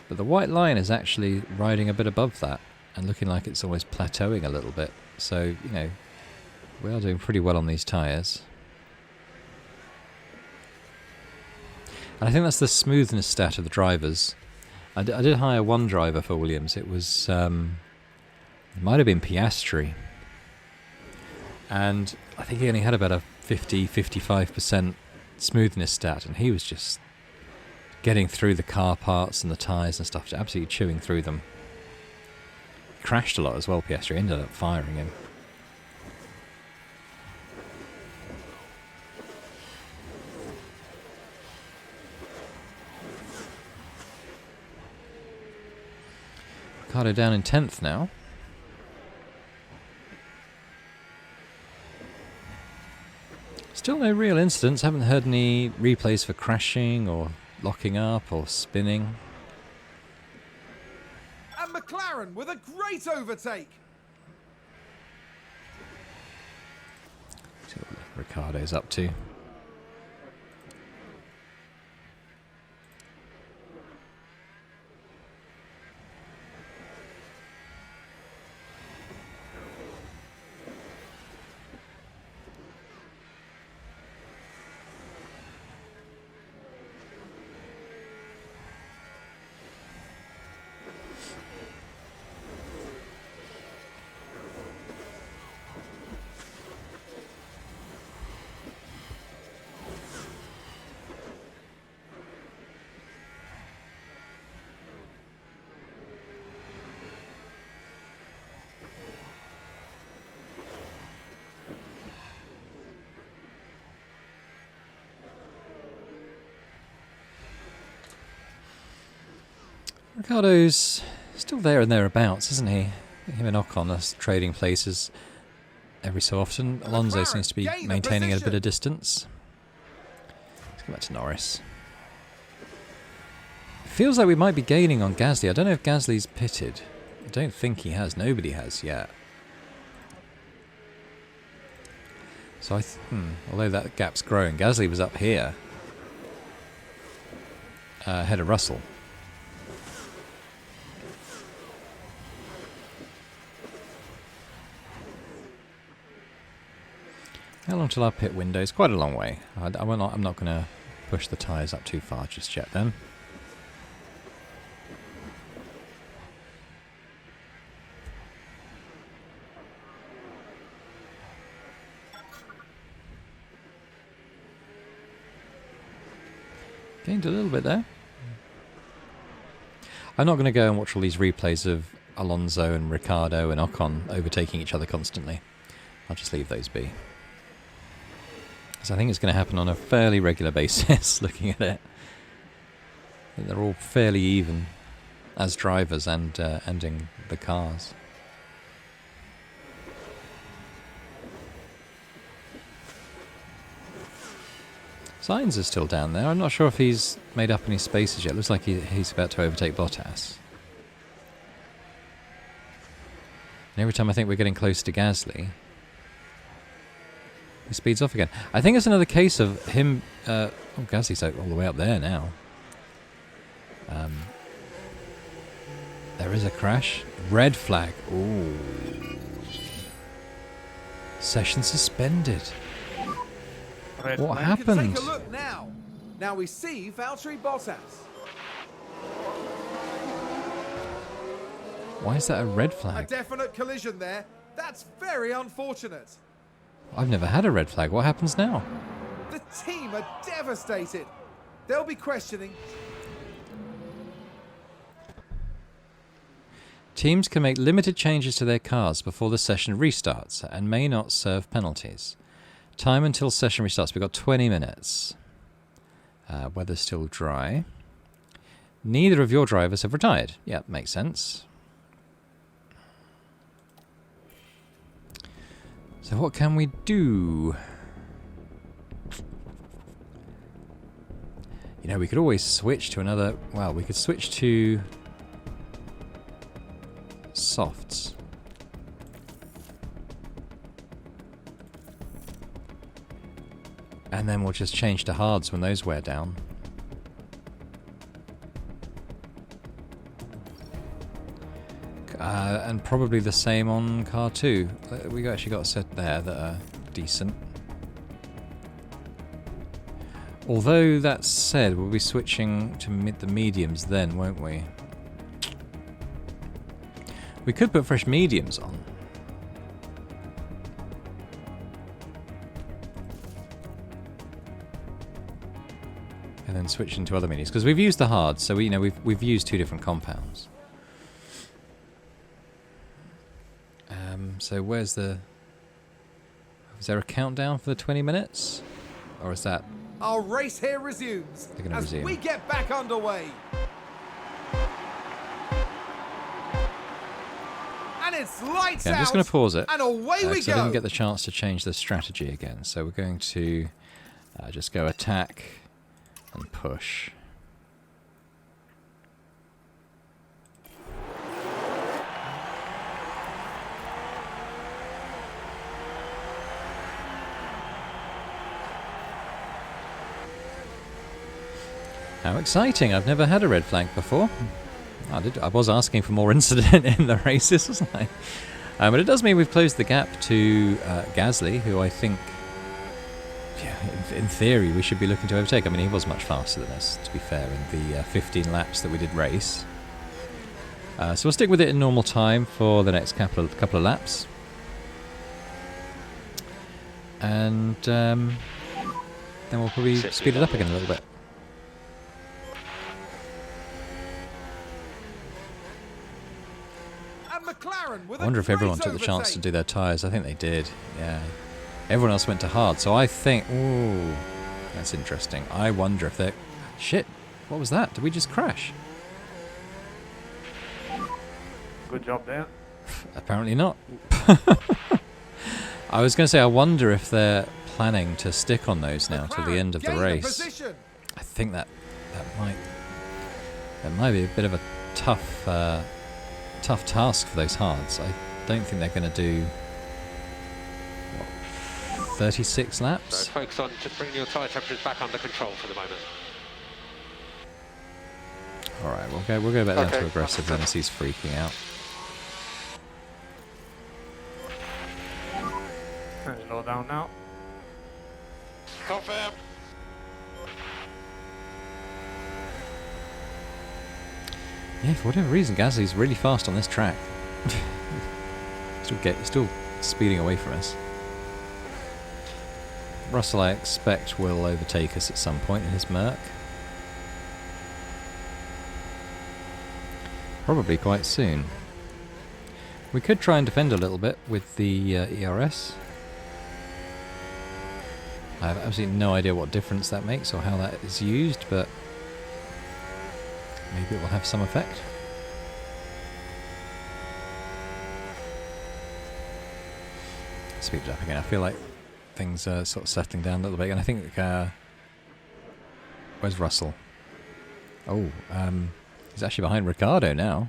But the white line is actually riding a bit above that and looking like it's almost plateauing a little bit. So, you know, we are doing pretty well on these tyres. And I think that's the smoothness stat of the drivers. I did hire one driver for Williams. It was, it might have been Piastri. And I think he only had about a 50-55% smoothness stat. And he was just getting through the car parts and the tyres and stuff, absolutely chewing through them. Crashed a lot as well, Piastri. Ended up firing him. Ricciardo down in 10th now. Still no real incidents. Haven't heard any replays for crashing or locking up or spinning. And McLaren with a great overtake. See what Ricciardo's up to. Ricciardo's still there and thereabouts, isn't he? Him and Ocon are trading places every so often. Alonso seems to be maintaining a bit of distance. Let's go back to Norris. It feels like we might be gaining on Gasly. I don't know if Gasly's pitted. I don't think he has. Nobody has yet. So although that gap's growing, Gasly was up here ahead of Russell. How long till our pit window? It's quite a long way. I'm not going to push the tyres up too far just yet then. Gained a little bit there. I'm not going to go and watch all these replays of Alonso and Ricciardo and Ocon overtaking each other constantly. I'll just leave those be. So I think it's going to happen on a fairly regular basis, looking at it. I think they're all fairly even as drivers and in the cars. Sainz is still down there. I'm not sure if he's made up any spaces yet. Looks like he's about to overtake Bottas. And every time I think we're getting close to Gasly, he speeds off again. I think it's another case of him... Gasly's all the way up there now. There is a crash. Red flag. Ooh. Session suspended. What happened? Take a look now. Now we see Valtteri Bottas. Why is that a red flag? A definite collision there. That's very unfortunate. I've never had a red flag. What happens now? The team are devastated. They'll be questioning. Teams can make limited changes to their cars before the session restarts and may not serve penalties. Time until session restarts. We've got 20 minutes. Weather's still dry. Neither of your drivers have retired. Yeah, makes sense. So what can we do? You know, we could always switch to another... Well, we could switch to... softs. And then we'll just change to hards when those wear down. And probably the same on car 2. We actually got a set there that are decent. Although that said, we'll be switching to the mediums then, won't we? We could put fresh mediums on. And then switch into other mediums. Because we've used the hards, so we've used two different compounds. So where's the... Is there a countdown for the 20 minutes? Or is that... Our race here resumes as we get back underway. And it's lights out. I'm just going to pause it. And away we go. I didn't get the chance to change the strategy again. So we're going to just go attack and push. How exciting! I've never had a red flag before. I was asking for more incident in the races, wasn't I? But it does mean we've closed the gap to Gasly, who I think, yeah, in theory, we should be looking to overtake. I mean, he was much faster than us, to be fair, in the 15 laps that we did race. So we'll stick with it in normal time for the next couple of laps. And then we'll probably speed it up again a little bit. I wonder if everyone took the chance to do their tyres. I think they did, yeah. Everyone else went to hard, so I think... Ooh, that's interesting. I wonder if they're... Shit, what was that? Did we just crash? Good job there. Apparently not. I was going to say, I wonder if they're planning to stick on those now till the end of the race. I think that might be a bit of a tough task for those hards. I don't think they're going to do, what, 36 laps? So focus on just bringing your tyre temperatures back under control for the moment. Alright, we'll go back down to aggressive then as he's freaking out. Slow down now. Confirm. Yeah, for whatever reason, Gasly's really fast on this track. Still speeding away from us. Russell, I expect, will overtake us at some point in his Merc. Probably quite soon. We could try and defend a little bit with the ERS. I have absolutely no idea what difference that makes or how that is used, but maybe it will have some effect. Speed it up again. I feel like things are sort of settling down a little bit, and I think where's Russell? Oh, he's actually behind Ricciardo now.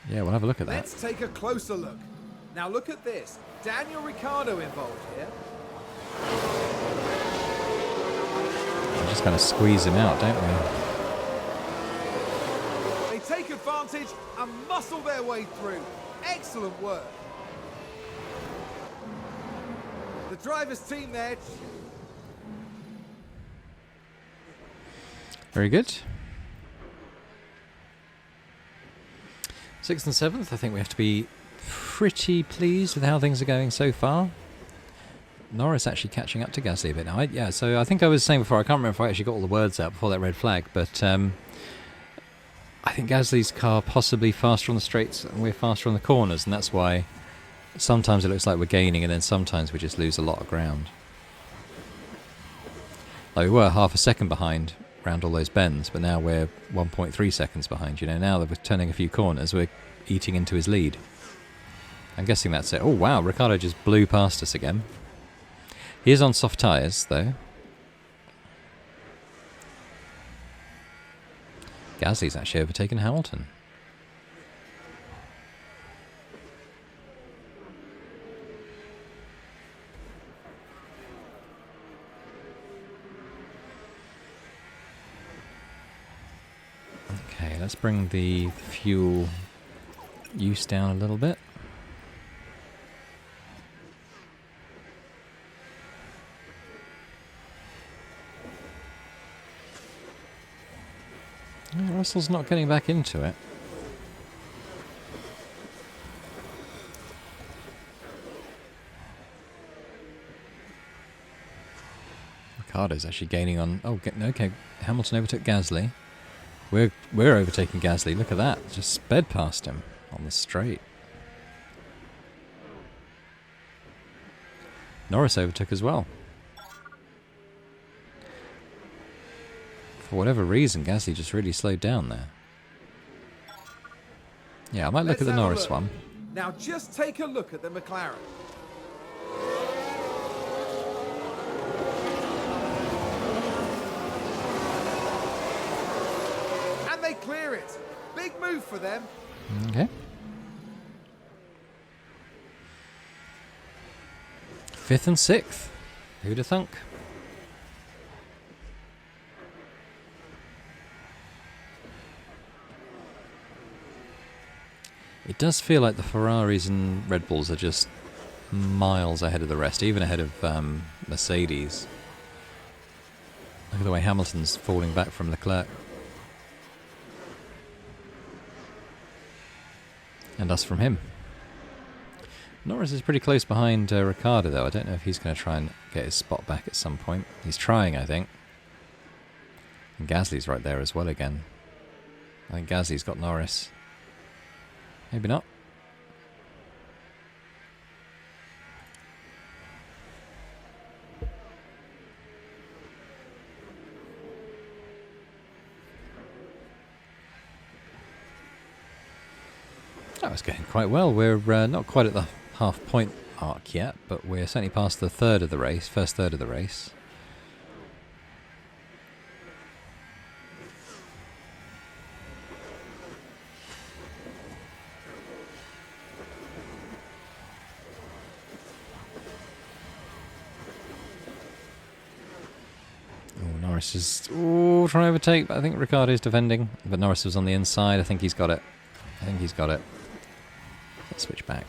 Yeah, we'll have a look at that. Let's take a closer look. Now look at this. Daniel Ricciardo involved here. We're just going to squeeze him out, don't we? They take advantage and muscle their way through. Excellent work. The driver's team there. Very good. 6th and 7th, I think we have to be pretty pleased with how things are going so far. Norris actually catching up to Gasly a bit now. Yeah, so I think I was saying before, I can't remember if I actually got all the words out before that red flag, but I think Gasly's car possibly faster on the straights and we're faster on the corners, and that's why sometimes it looks like we're gaining and then sometimes we just lose a lot of ground. Like we were half a second behind around all those bends, but now we're 1.3 seconds behind. You know, now that we're turning a few corners, we're eating into his lead. I'm guessing that's it. Oh wow, Ricciardo just blew past us again. He is on soft tyres though. Gasly's actually overtaken Hamilton. Okay, let's bring the fuel use down a little bit. Russell's not getting back into it. Ricciardo's actually gaining on... Oh, okay. Hamilton overtook Gasly. We're overtaking Gasly. Look at that. Just sped past him on the straight. Norris overtook as well. For whatever reason, Gasly just really slowed down there. Yeah, I might look at the Norris one. Now just take a look at the McLaren. And they clear it. Big move for them. Okay. 5th and 6th. Who'd have thunk? It does feel like the Ferraris and Red Bulls are just miles ahead of the rest, even ahead of Mercedes. Look at the way Hamilton's falling back from Leclerc. And us from him. Norris is pretty close behind Ricciardo, though. I don't know if he's going to try and get his spot back at some point. He's trying, I think. And Gasly's right there as well again. I think Gasly's got Norris. Maybe not. That was going quite well. We're not quite at the half-point mark yet, but we're certainly past the first third of the race. Norris is trying to overtake, but I think Ricciardo's defending. But Norris was on the inside. I think he's got it. Let's switch back.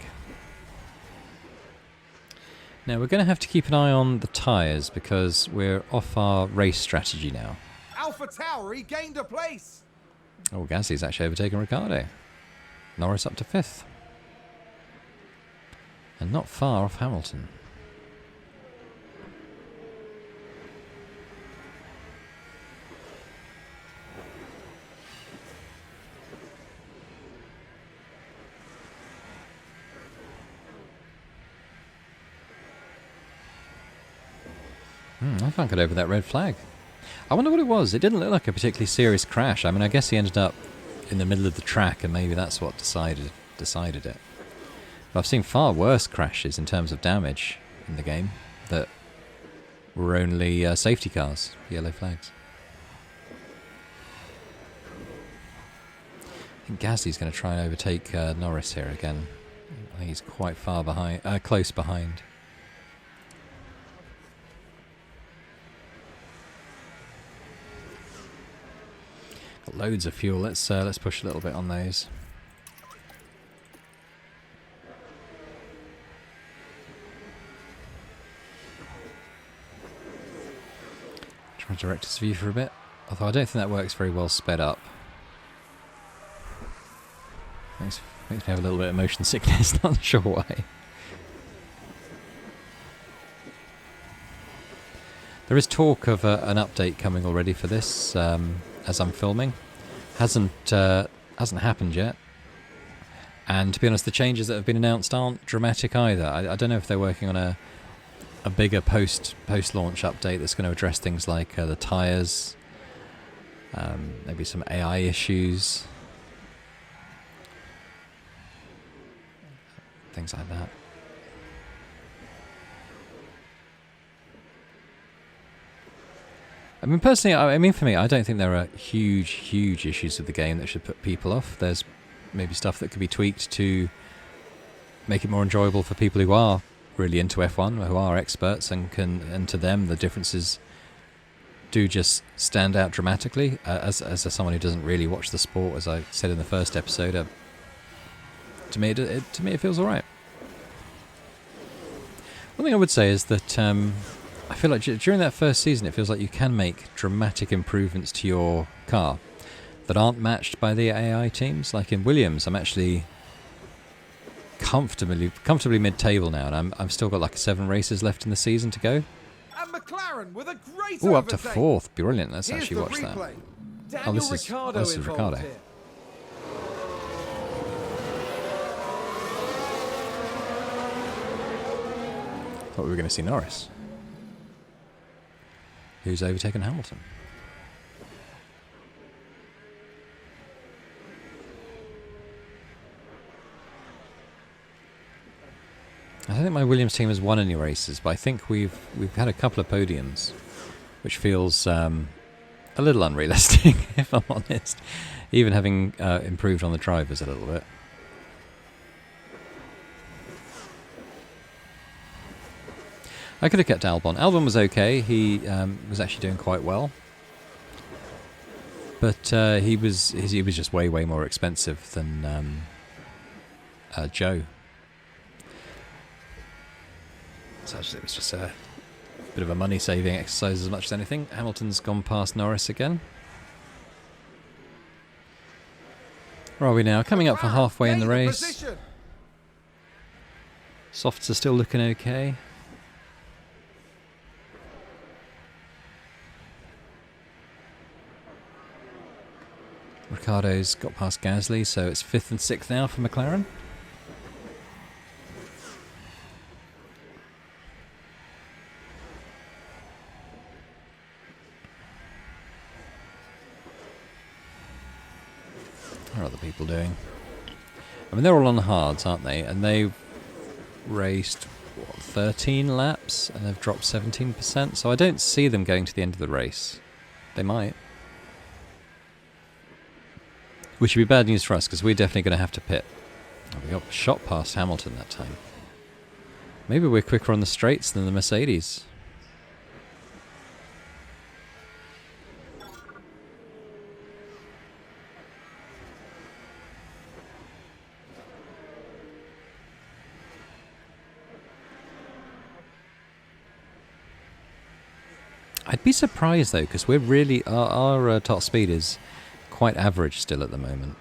Now we're going to have to keep an eye on the tyres because we're off our race strategy now. Alpha Tauri gained a place. Oh, Gasly's actually overtaken Ricciardo. Norris up to 5th. And not far off Hamilton. I can't get over that red flag. I wonder what it was. It didn't look like a particularly serious crash. I mean, I guess he ended up in the middle of the track and maybe that's what decided it. But I've seen far worse crashes in terms of damage in the game that were only safety cars, yellow flags. I think Gasly's going to try and overtake Norris here again. I think he's quite far behind, close behind. Got loads of fuel. Let's push a little bit on those. Try director's view for a bit. Although I don't think that works very well sped up. Makes me have a little bit of motion sickness. Not sure why. There is talk of an update coming already for this. As I'm filming, hasn't happened yet, and to be honest, the changes that have been announced aren't dramatic either. I don't know if they're working on a bigger post launch update that's going to address things like the tyres, maybe some AI issues, things like that. I mean, personally, for me, I don't think there are huge issues with the game that should put people off. There's maybe stuff that could be tweaked to make it more enjoyable for people who are really into F1, who are experts, and to them the differences do just stand out dramatically. As someone who doesn't really watch the sport, as I said in the first episode, to me it feels all right. One thing I would say is that I feel like during that first season, it feels like you can make dramatic improvements to your car that aren't matched by the AI teams. Like in Williams, I'm actually comfortably mid-table now, and I've still got like 7 races left in the season to go. And McLaren with a great up to overtake. 4th. Brilliant. Let's Here's actually watch replay. that. Daniel This is Ricciardo. Ricciardo. Here. Thought we were going to see Norris, who's overtaken Hamilton. I don't think my Williams team has won any races, but I think we've had a couple of podiums, which feels a little unrealistic, if I'm honest, even having improved on the drivers a little bit. I could have kept Albon. Albon was okay. He was actually doing quite well, but he was just way more expensive than Joe. So actually it was just a bit of a money-saving exercise as much as anything. Hamilton's gone past Norris again. Where are we now? Coming up for halfway in the race. Softs are still looking okay. Ricciardo's got past Gasly, so it's 5th and 6th now for McLaren. How are other people doing? I mean, they're all on the hards, aren't they? And they've raced, what, 13 laps, and they've dropped 17%, so I don't see them going to the end of the race. They might. Which would be bad news for us, because we're definitely going to have to pit. Oh, we got shot past Hamilton that time. Maybe we're quicker on the straights than the Mercedes. I'd be surprised though, because we're really our top speed is quite average still at the moment.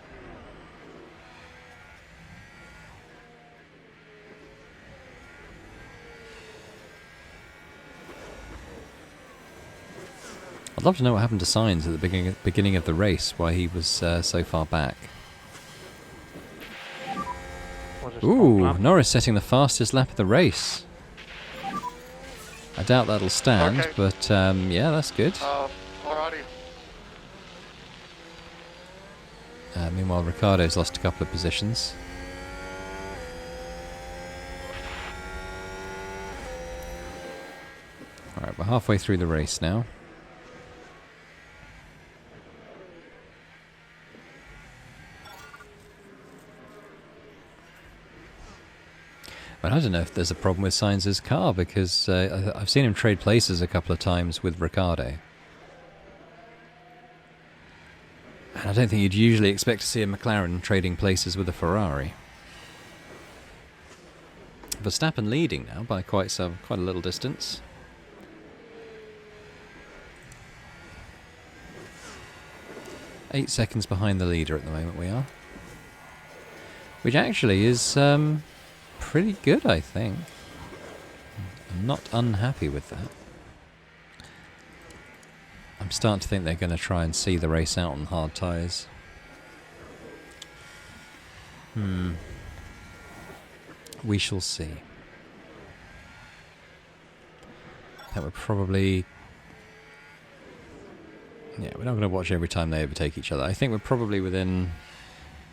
I'd love to know what happened to Sainz at the beginning of the race, why he was so far back. Ooh, Norris setting the fastest lap of the race. I doubt that'll stand, okay. But yeah, that's good. Alrighty. Meanwhile, Ricciardo's lost a couple of positions. Alright, we're halfway through the race now. But I don't know if there's a problem with Sainz's car, because I've seen him trade places a couple of times with Ricciardo. And I don't think you'd usually expect to see a McLaren trading places with a Ferrari. Verstappen leading now by quite a little distance. Eight seconds behind the leader at the moment we are. Which actually is pretty good, I think. I'm not unhappy with that. I'm starting to think they're going to try and see the race out on hard tyres. We shall see. That would probably... Yeah, we're not going to watch every time they overtake each other. I think we're probably within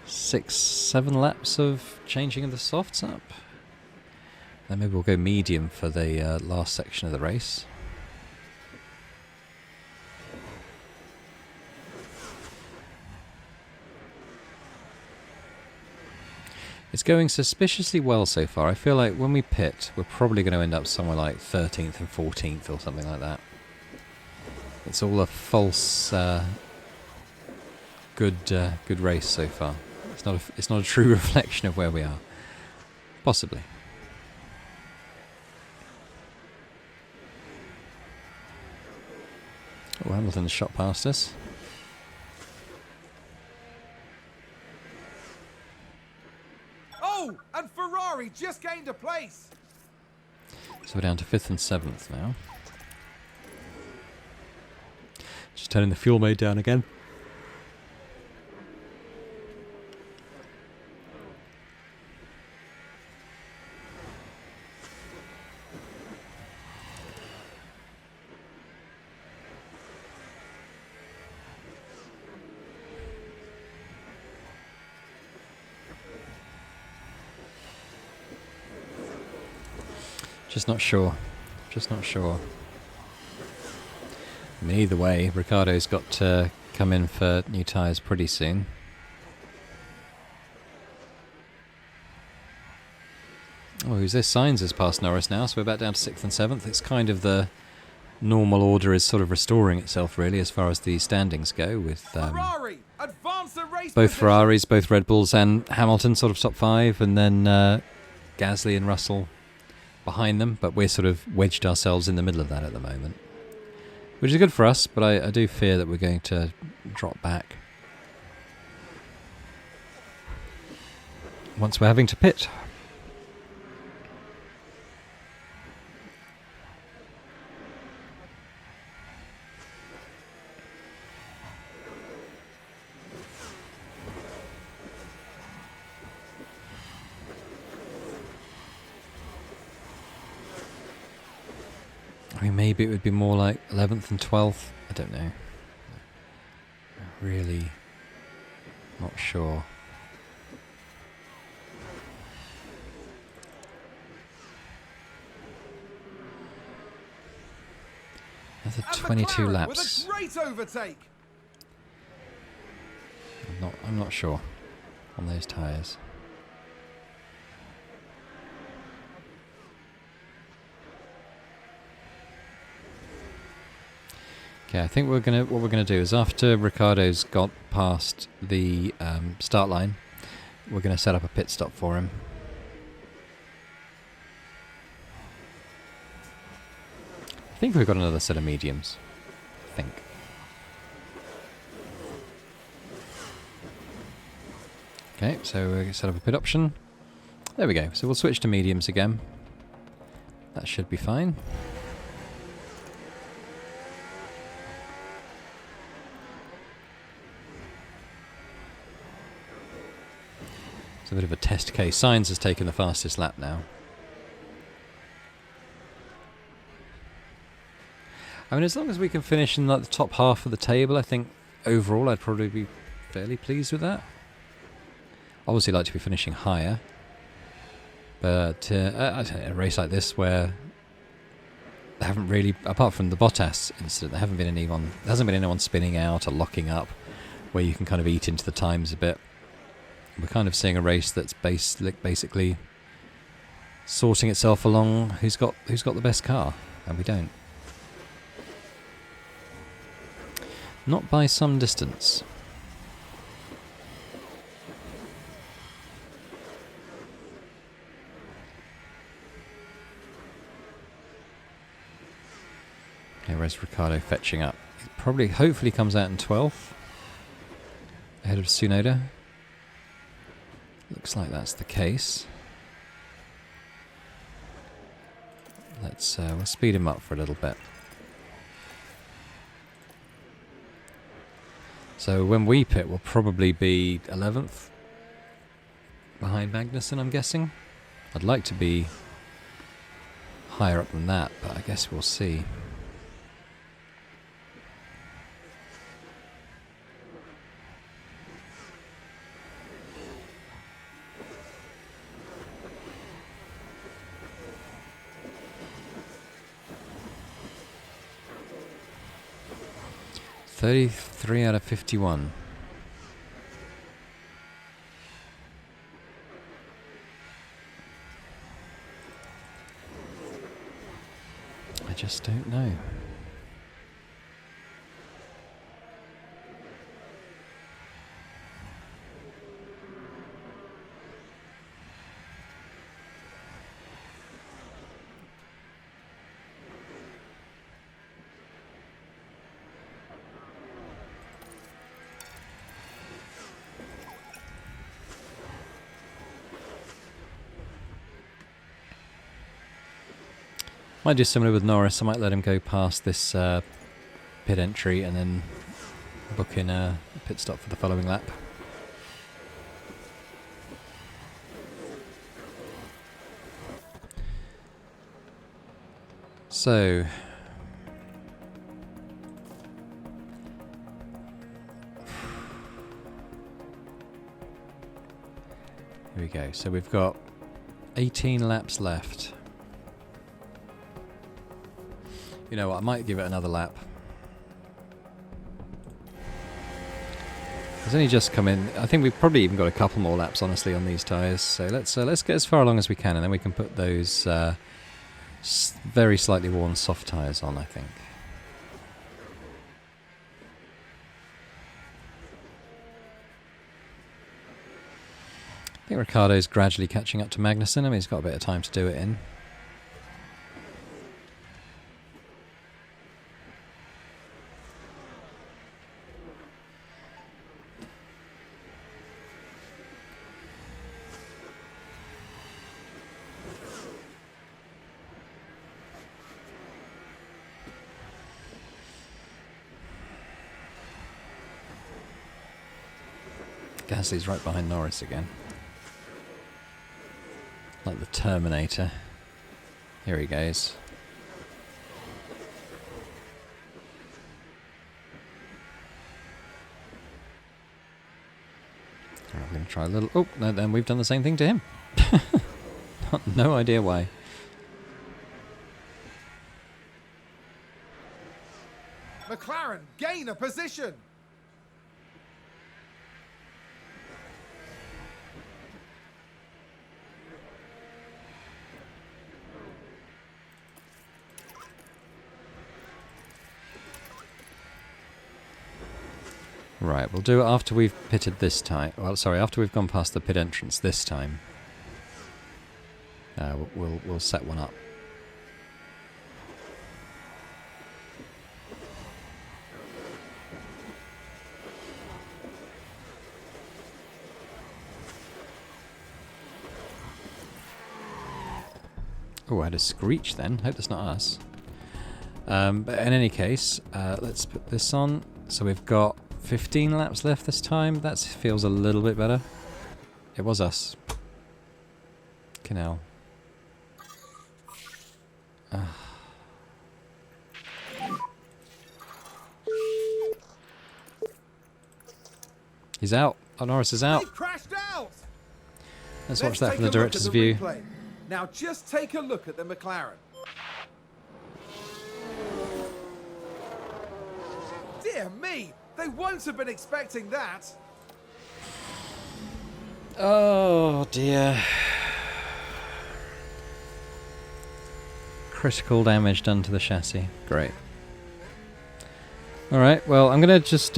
6-7 laps of changing the softs up. Then maybe we'll go medium for the last section of the race. It's going suspiciously well so far. I feel like when we pit, we're probably going to end up somewhere like 13th and 14th or something like that. It's all a false good race so far. It's not a true reflection of where we are. Possibly. Oh, Hamilton's shot past us. Oh, and Ferrari just gained a place. So we're down to 5th and 7th now. Just turning the fuel mode down again. Just not sure. Just not sure. I mean, either way, Ricciardo's got to come in for new tyres pretty soon. Oh, who's this? Sainz has passed Norris now, so we're back down to 6th and 7th. It's kind of the normal order is sort of restoring itself, really, as far as the standings go, with Ferrari, advance the race both position. Ferraris, both Red Bulls, and Hamilton sort of top 5, and then Gasly and Russell behind them. But we're sort of wedged ourselves in the middle of that at the moment, which is good for us, but I do fear that we're going to drop back once we're having to pit. I mean, maybe it would be more like 11th and 12th. I don't know. Really not sure. Another 22 McLaren laps. With a great overtake. I'm not sure on those tyres. Okay, I think what we're gonna do is, after Ricciardo's got past the start line, we're gonna set up a pit stop for him. I think we've got another set of mediums. I think. Okay, so we're gonna set up a pit option. There we go. So we'll switch to mediums again. That should be fine. It's a bit of a test case. Sainz has taken the fastest lap now. I mean, as long as we can finish in like the top half of the table, I think overall I'd probably be fairly pleased with that. Obviously, like to be finishing higher, but I don't know, a race like this where there haven't really, apart from the Bottas incident, there hasn't been anyone spinning out or locking up where you can kind of eat into the times a bit. We're kind of seeing a race that's basically sorting itself along. Who's got the best car, and we don't. Not by some distance. Okay, where's Ricciardo fetching up? He hopefully comes out in 12th, ahead of Tsunoda. Looks like that's the case. We'll speed him up for a little bit. So when we pit, we'll probably be 11th behind Magnussen, I'm guessing. I'd like to be higher up than that, but I guess we'll see. $33 out of 51. I just don't know. Might do similar with Norris. I might let him go past this pit entry and then book in a pit stop for the following lap. So here we go. So we've got 18 laps left. You know what, I might give it another lap. It's only just come in. I think we've probably even got a couple more laps, honestly, on these tyres. So let's get as far along as we can, and then we can put those very slightly worn soft tyres on, I think. I think Ricciardo's gradually catching up to Magnussen. I mean, he's got a bit of time to do it in. Gasly's right behind Norris again. Like the Terminator. Here he goes. I'm going to try a little... Oh, no, then we've done the same thing to him. No idea why. McLaren gain a position. Right, we'll do it after we've pitted this time. Well, sorry, after we've gone past the pit entrance this time. We'll set one up. Oh, I had a screech then. Hope that's not us. But in any case, let's put this on. So we've got 15 laps left this time. That feels a little bit better. It was us. Canal. He's out. Oh, Norris is out. They crashed out. Let's watch that from the director's view. Replay. Now just take a look at the McLaren. Dear me, they won't have been expecting that. Oh dear. Critical damage done to the chassis. Great. Alright, well I'm going to just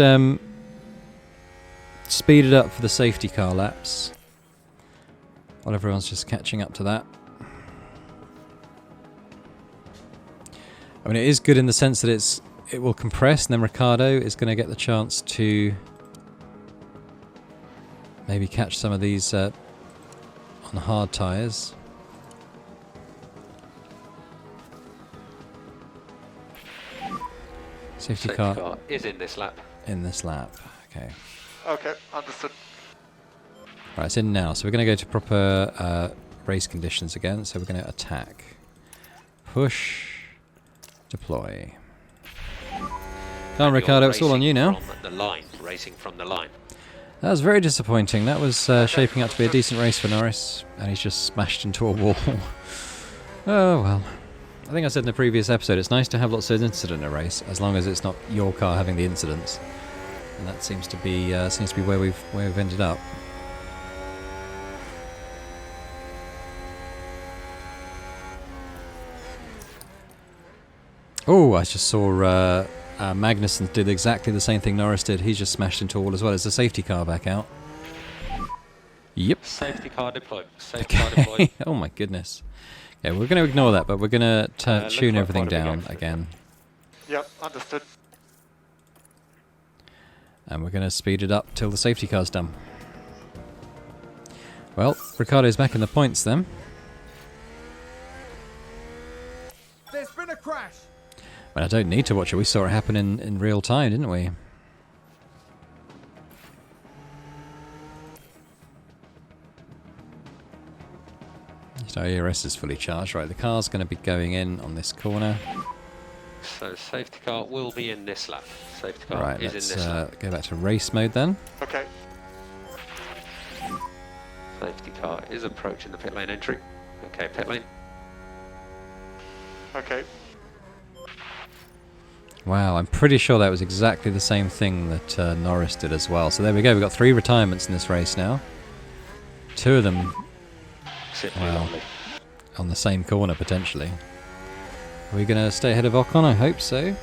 speed it up for the safety car laps. While everyone's just catching up to that. I mean, it is good in the sense that it will compress, and then Ricciardo is going to get the chance to maybe catch some of these on hard tyres. Safety car is in this lap. In this lap, okay. Okay, understood. Right, it's in now, so we're going to go to proper race conditions again, so we're going to attack. Push. Deploy. Come on, Ricciardo, it's all on you now. From the line, racing from the line. That was very disappointing. That was shaping up to be a decent race for Norris, and he's just smashed into a wall. Oh, well. I think I said in the previous episode, it's nice to have lots of incident in a race, as long as it's not your car having the incidents. And that seems to be where we've ended up. Oh, I just saw Magnussen did exactly the same thing Norris did. He's just smashed into a wall as well. Is the safety car back out? Yep. Safety car deployed. Safety car deployed. Oh my goodness. Yeah, we're going to ignore that, but we're going to tune everything down again. Yep, understood. And we're going to speed it up till the safety car's done. Well, Ricciardo's back in the points then. There's been a crash. Well, I don't need to watch it. We saw it happen in real time, didn't we? So ERS is fully charged. Right, the car's going to be going in on this corner. So safety car will be in this lap. Safety car Right, is let's in this lap. go back to race mode then. Okay. Safety car is approaching the pit lane entry. Okay, pit lane. Okay. Wow, I'm pretty sure that was exactly the same thing that Norris did as well. So there we go, we've got 3 retirements in this race now. 2 of them, wow, on the same corner potentially. Are we going to stay ahead of Ocon? I hope so. And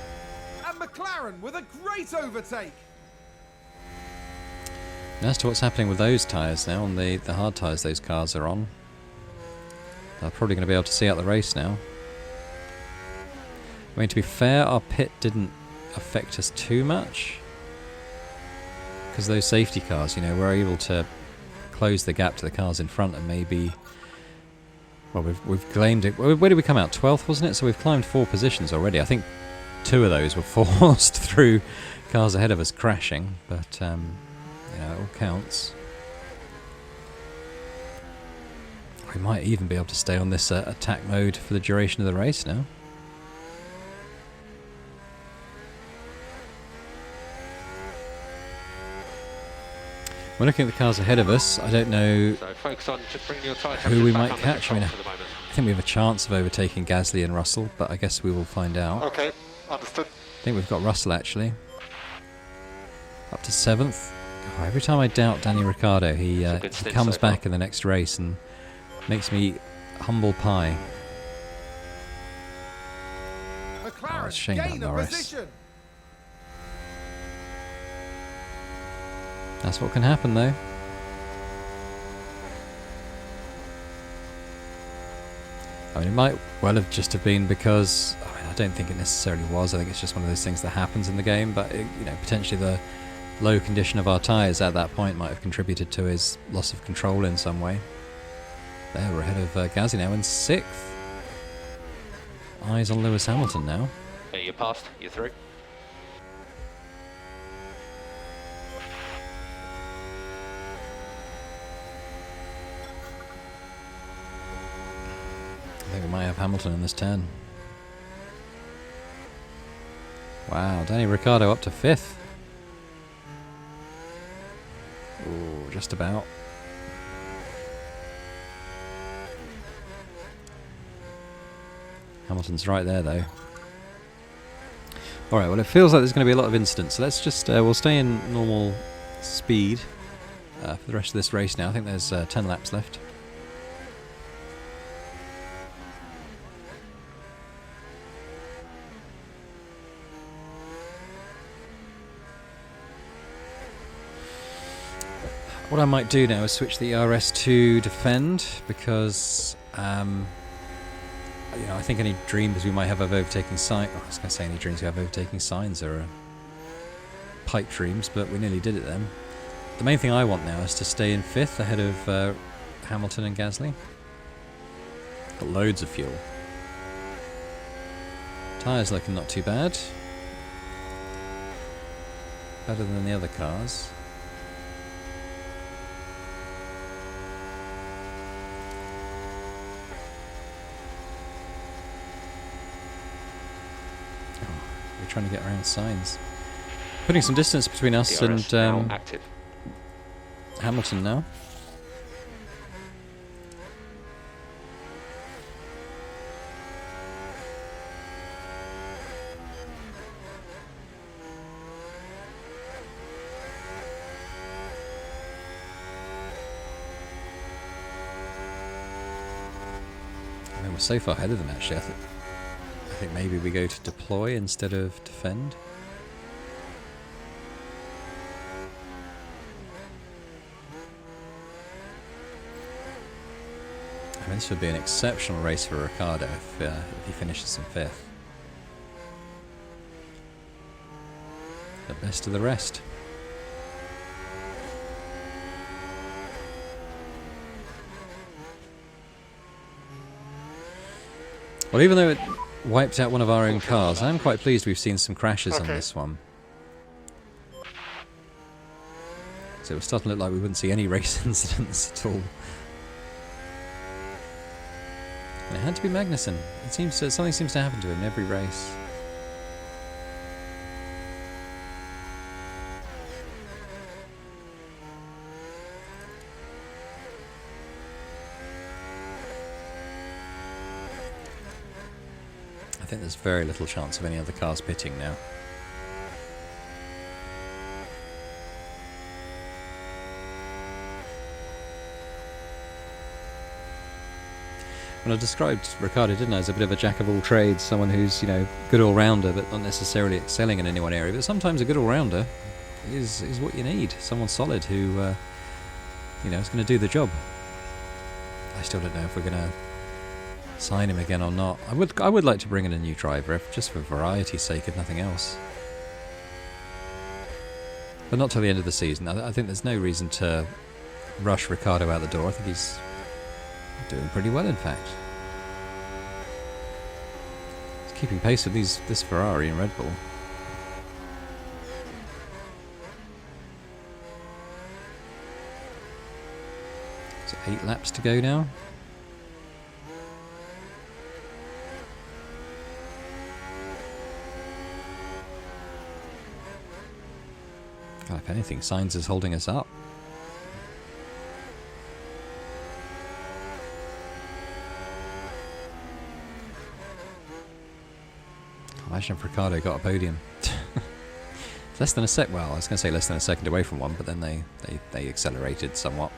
McLaren with a great overtake. As to what's happening with those tyres now, on the hard tyres those cars are on, they're probably going to be able to see out the race now. I mean, to be fair, our pit didn't affect us too much, because those safety cars, you know, we're able to close the gap to the cars in front and maybe... Well, we've claimed it. Where did we come out? 12th, wasn't it? So we've climbed 4 positions already. I think 2 of those were forced through cars ahead of us crashing, but you know, it all counts. We might even be able to stay on this attack mode for the duration of the race now. We're looking at the cars ahead of us. I don't know So focus on just bringing your tyre who we temperature might back under catch. I mean, control for the moment. I think we have a chance of overtaking Gasly and Russell, but I guess we will find out. Okay, understood. I think we've got Russell actually. Up to 7th. Oh, every time I doubt Danny Ricciardo, he It's a good stint comes so far. back in the next race and makes me humble pie. McLaren it's a shame about gain a Norris. position. That's what can happen though. I mean, it might well have just have been because, I mean, I don't think it necessarily was. I think it's just one of those things that happens in the game. But it, you know, potentially the low condition of our tyres at that point might have contributed to his loss of control in some way. There, we're ahead of Gasly now in 6th. Eyes on Lewis Hamilton now. Yeah, you're passed. You're through. I think we might have Hamilton in this turn. Wow, Danny Ricciardo up to 5th. Ooh, just about. Hamilton's right there though. Alright, well it feels like there's going to be a lot of incidents, so let's just, we'll stay in normal speed for the rest of this race now. I think there's 10 laps left. What I might do now is switch the ERS to defend, because you know, I think any dreams we might have of overtaking signs. I was going to say any dreams we have of overtaking signs are pipe dreams, but we nearly did it then. The main thing I want now is to stay in 5th ahead of Hamilton and Gasly. Got loads of fuel. Tyres looking not too bad. Better than the other cars. We're trying to get around signs. Putting some distance between us DRS and now active. Hamilton now. I mean, we're so far ahead of them actually. I think maybe we go to deploy instead of defend. I mean, this would be an exceptional race for Ricciardo if he finishes in 5th. The best of the rest. Well, even though it wiped out one of our own cars, I'm quite pleased we've seen some crashes on this one. So it was starting to look like we wouldn't see any race incidents at all. And it had to be Magnussen. It seems to, something seems to happen to him in every race. I think there's very little chance of any other cars pitting now. Well, I described Ricciardo, didn't I, as a bit of a jack of all trades, someone who's, you know, good all-rounder, but not necessarily excelling in any one area. But sometimes a good all-rounder is what you need. Someone solid who, you know, is going to do the job. I still don't know if we're going to sign him again or not. I would like to bring in a new driver, if just for variety's sake, if nothing else. But not till the end of the season. I think there's no reason to rush Ricciardo out the door. I think he's doing pretty well, in fact. He's keeping pace with this Ferrari and Red Bull. So 8 laps to go now. God, if anything, Sainz is holding us up. Imagine if Ricciardo got a podium. Less than a sec. Well, I was going to say less than a second away from one, but then they accelerated somewhat.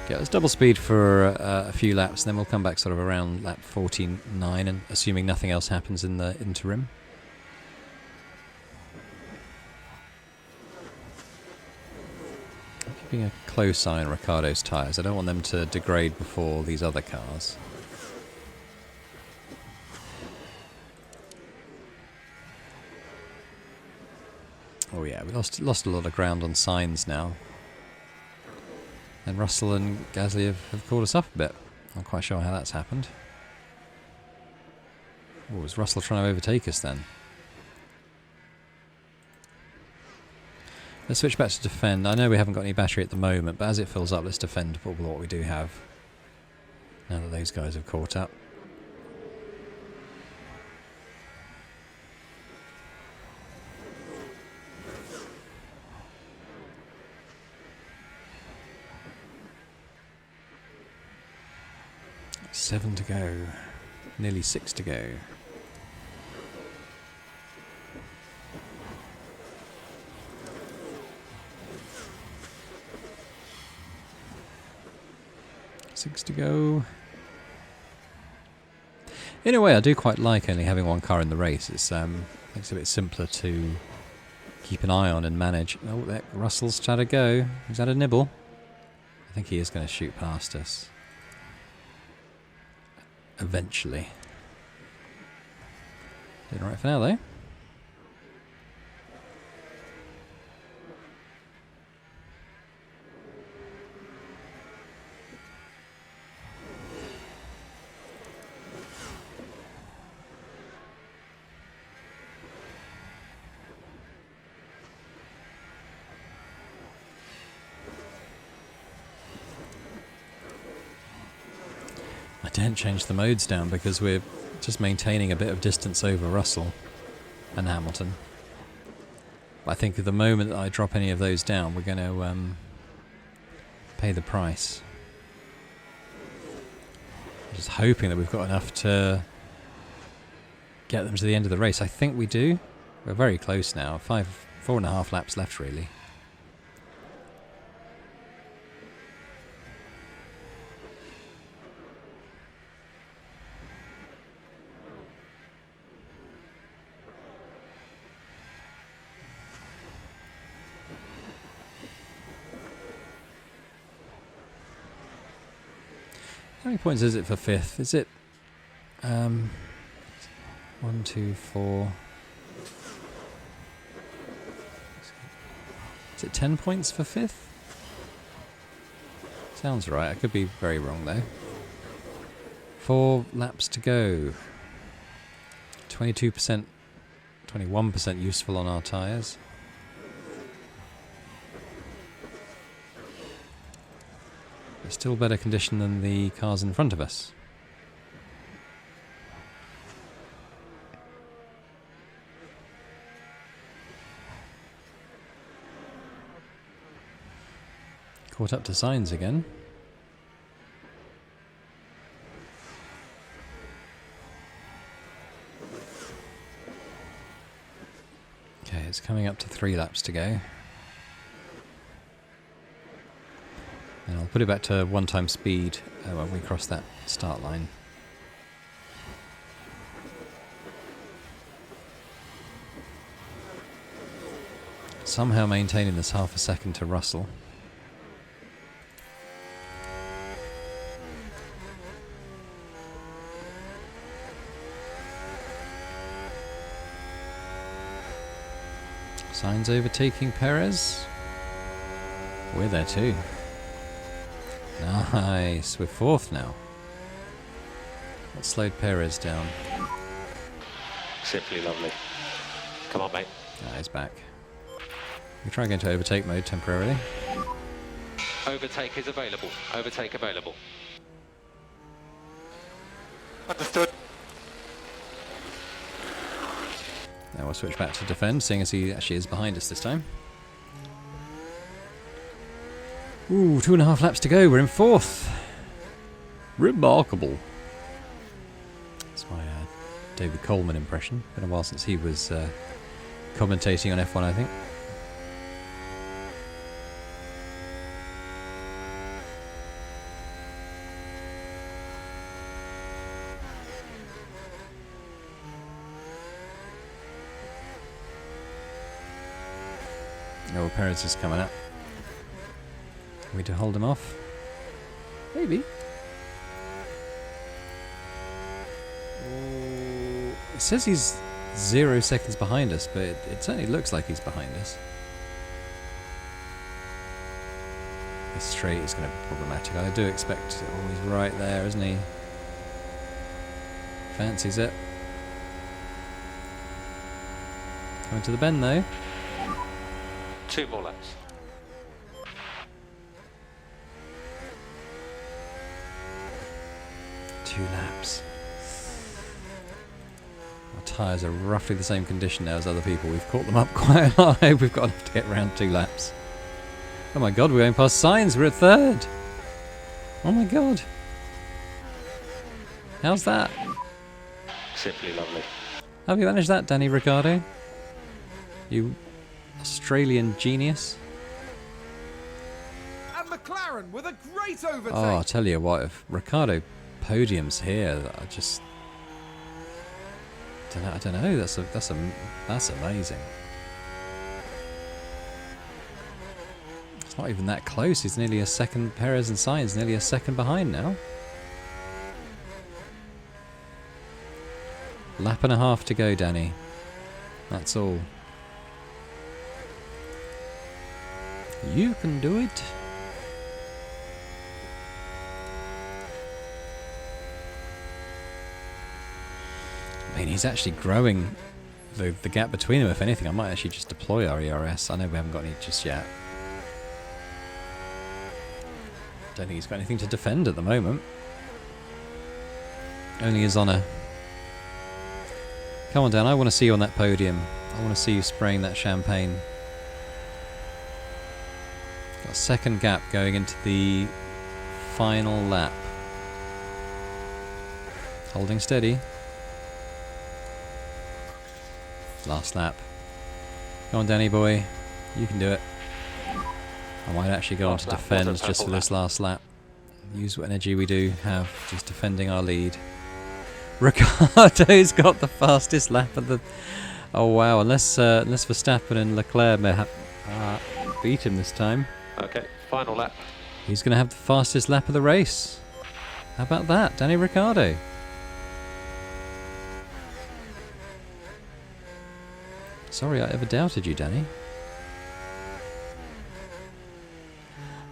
Yeah, let's double speed for a few laps, and then we'll come back sort of around lap 49, and assuming nothing else happens in the interim. I'm keeping a close eye on Ricciardo's tyres. I don't want them to degrade before these other cars. Oh yeah, we lost a lot of ground on Sainz now. And Russell and Gasly have caught us up a bit. I'm not quite sure how that's happened. Oh, was Russell trying to overtake us then? Let's switch back to defend. I know we haven't got any battery at the moment, but as it fills up, let's defend with what we do have. Now that those guys have caught up. Seven to go. Nearly 6 to go. Six to go. In a way, I do quite like only having one car in the race. It's makes it a bit simpler to keep an eye on and manage. Oh, there, Russell's trying to go. He's had a nibble. I think he is going to shoot past us. Eventually. Doing alright for now, though. I didn't change the modes down because we're just maintaining a bit of distance over Russell and Hamilton. But I think at the moment that I drop any of those down, we're going to pay the price. I'm just hoping that we've got enough to get them to the end of the race. I think we do. We're very close now. 4.5 laps left, really. How many points is it for 5th? Is it 1, 2, 4? Is it 10 points for 5th? Sounds right. I could be very wrong though. 4 laps to go. 22%, 21% useful on our tyres. Still better condition than the cars in front of us. Caught up to Sainz again. Okay, it's coming up to 3 laps to go. And I'll put it back to 1 time speed when we cross that start line. Somehow maintaining this half a second to Russell. Sainz overtaking Perez. We're there too. Nice. We're 4th now. That slowed Perez down. Simply lovely. Come on, mate. Ah, he's back. We try and go into overtake mode temporarily. Overtake is available. Overtake available. Understood. Now we'll switch back to defend, seeing as he actually is behind us this time. Ooh, 2.5 laps to go. We're in 4th. Remarkable. That's my David Coleman impression. Been a while since he was commentating on F1, I think. Oh, Perez is coming up. Are we to hold him off? Maybe. It says he's 0 seconds behind us, but it certainly looks like he's behind us. This straight is going to be problematic. I do expect... Oh, he's right there, isn't he? Fancies it. Coming to the bend, though. 2 more laps. Two laps. Our tyres are roughly the same condition now as other people. We've caught them up quite a lot. We've got enough to get around 2 laps. Oh my god, we're going past Sainz. We're at 3rd. Oh my god. How's that? Simply lovely. How have you managed that, Danny Ricciardo? You Australian genius. And McLaren with a great overtake. Oh, I'll tell you what, if Ricciardo podiums here, I just... I don't know, that's amazing. It's not even that close, he's nearly a second, Perez and Sainz nearly a second behind now. Lap and a half to go, Danny. That's all. You can do it. I mean, he's actually growing the gap between them. If anything, I might actually just deploy our ERS. I know we haven't got any just yet. Don't think he's got anything to defend at the moment. Only his honour. Come on, Dan. I want to see you on that podium. I want to see you spraying that champagne. Got a second gap going into the final lap. Holding steady. Last lap. Come on, Danny boy. You can do it. I might actually go on to defend just for this last lap. Use what energy we do have, just defending our lead. Ricciardo's got the fastest lap of the... Oh wow, unless Verstappen and Leclerc may have beat him this time. Okay, final lap. He's going to have the fastest lap of the race. How about that, Danny Ricciardo? Sorry I ever doubted you, Danny.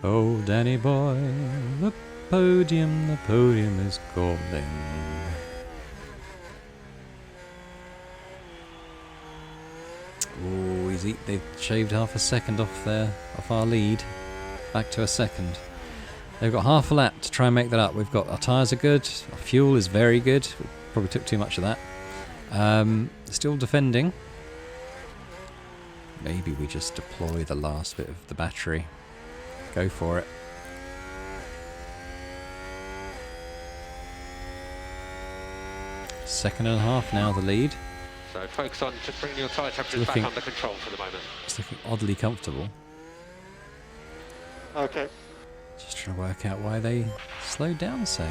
Oh, Danny boy, the podium is calling. Oh, they've shaved half a second off our lead. Back to a second. They've got half a lap to try and make that up. Our tyres are good, our fuel is very good. Probably took too much of that. Still defending. Maybe we just deploy the last bit of the battery. Go for it. Second and a half now, the lead. So focus on just bringing your tyre temperatures back under control for the moment. It's looking oddly comfortable. Okay. Just trying to work out why they slowed down so.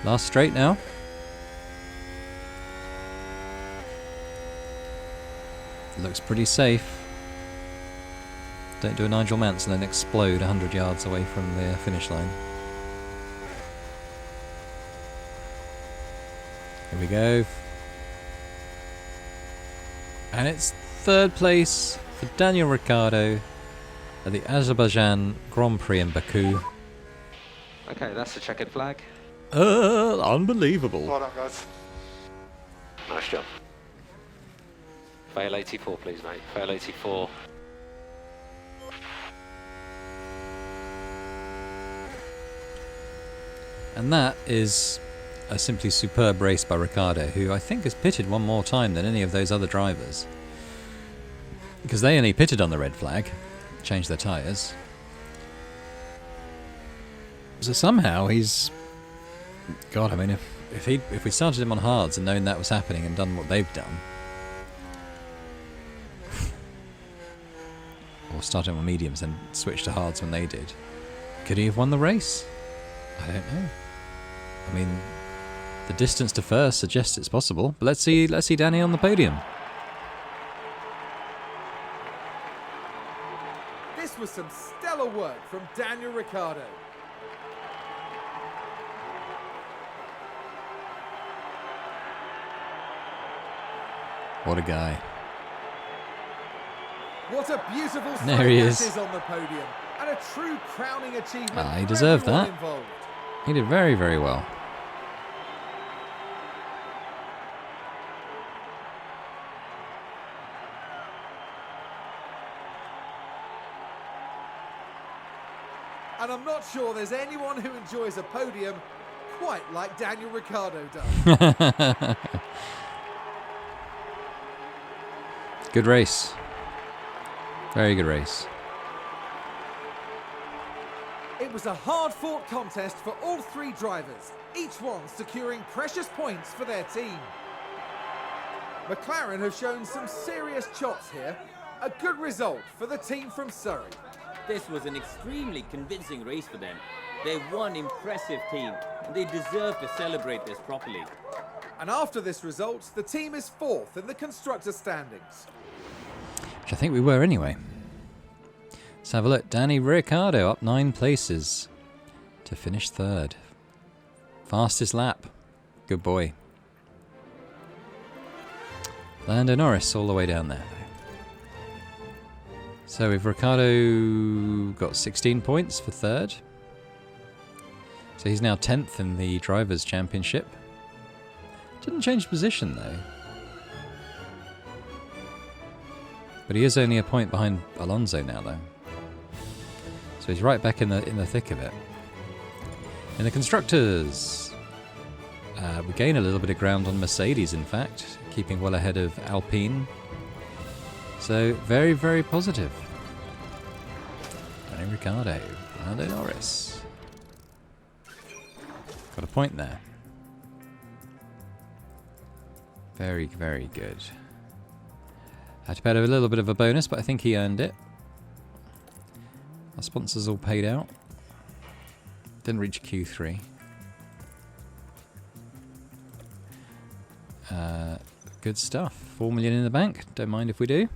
Last straight now. Looks pretty safe. Don't do a Nigel Mansell and explode 100 yards away from the finish line. Here we go. And it's third place for Daniel Ricciardo at the Azerbaijan Grand Prix in Baku. Okay, that's the checkered flag. Unbelievable. Well done, guys. Nice job. Fail 84, please, mate. Fail 84. And that is a simply superb race by Ricciardo, who I think has pitted one more time than any of those other drivers. Because they only pitted on the red flag, changed their tyres. So somehow he's... God, I mean, if we started him on hards and known that was happening and done what they've done... or started him on mediums and switched to hards when they did, could he have won the race? I don't know. I mean, the distance to first suggests it's possible, but let's see Danny on the podium. This was some stellar work from Daniel Ricciardo. What a guy. What a beautiful There he straight is. is on the podium, and a true crowning achievement. He for deserved everyone that. involved. He did very, very well. And I'm not sure there's anyone who enjoys a podium quite like Daniel Ricciardo does. Good race. Very good race. It was a hard-fought contest for all three drivers, each one securing precious points for their team. McLaren have shown some serious chops here. A good result for the team from Surrey. This was an extremely convincing race for them. They're one impressive team, and they deserve to celebrate this properly. And after this result, the team is fourth in the constructor standings. Which I think we were anyway. Let's have a look. Danny Ricciardo up 9 places to finish third. Fastest lap. Good boy. Lando Norris all the way down there. So we've Ricciardo got 16 points for third. So he's now 10th in the Drivers' Championship. Didn't change position though. But he is only a point behind Alonso now though. So he's right back in the thick of it. In the Constructors, we gain a little bit of ground on Mercedes in fact, keeping well ahead of Alpine. So, very, very positive. Danny Ricciardo, Lando Norris. Got a point there. Very, very good. Had to pay a little bit of a bonus, but I think he earned it. Our sponsors all paid out. Didn't reach Q3. Good stuff. 4 million in the bank. Don't mind if we do.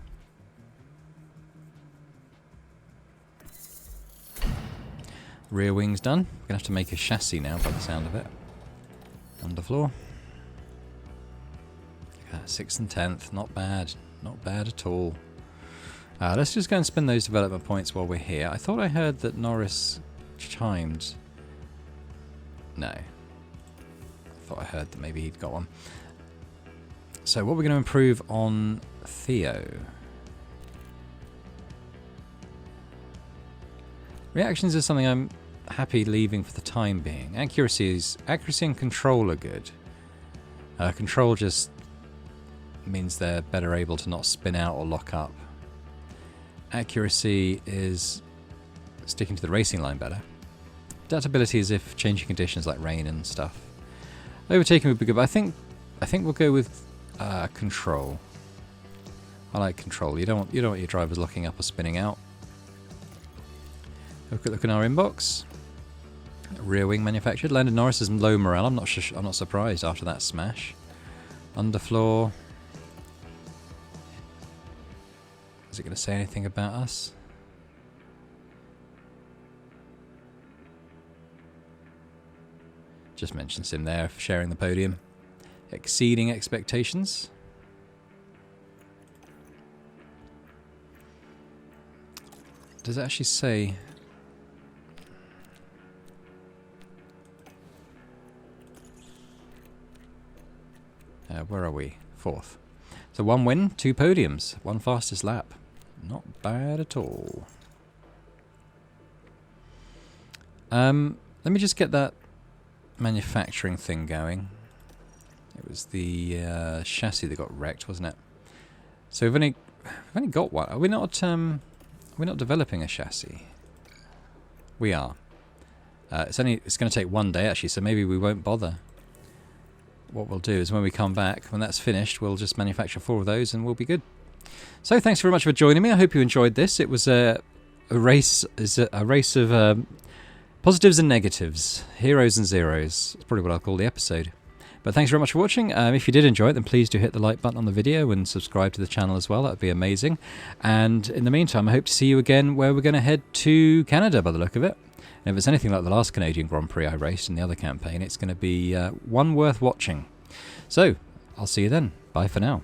Rear wing's done. We're gonna have to make a chassis now by the sound of it. Underfloor. 6th and 10th. Not bad. Not bad at all. Let's just go and spend those development points while we're here. I thought I heard that Norris chimed. No. I thought I heard that maybe he'd got one. So what we're going to improve on Theo. Reactions is something I'm happy leaving for the time being. Accuracy and control are good. Control just means they're better able to not spin out or lock up. Accuracy is sticking to the racing line better. Adaptability is if changing conditions like rain and stuff. Overtaking would be good, but I think we'll go with control. I like control. You don't want your drivers locking up or spinning out. Look in our inbox. Rear wing manufactured. Landon Norris is low morale. I'm not surprised after that smash. Underfloor. Is it going to say anything about us? Just mentions him there, sharing the podium. Exceeding expectations. Does it actually say... where are we? 4th. So 1 win, 2 podiums, 1 fastest lap. Not bad at all. Let me just get that manufacturing thing going. It was the chassis that got wrecked, wasn't it? So we've only got one. Are we not developing a chassis? We are. It's going to take 1 day actually, so maybe we won't bother. What we'll do is when we come back, when that's finished, we'll just manufacture 4 of those and we'll be good. So thanks very much for joining me. I hope you enjoyed this. It was a race of positives and negatives, heroes and zeros. That's probably what I'll call the episode. But thanks very much for watching. If you did enjoy it, then please do hit the like button on the video and subscribe to the channel as well. That would be amazing. And in the meantime, I hope to see you again where we're going to head to Canada by the look of it. And if it's anything like the last Canadian Grand Prix I raced in the other campaign, it's going to be one worth watching. So, I'll see you then. Bye for now.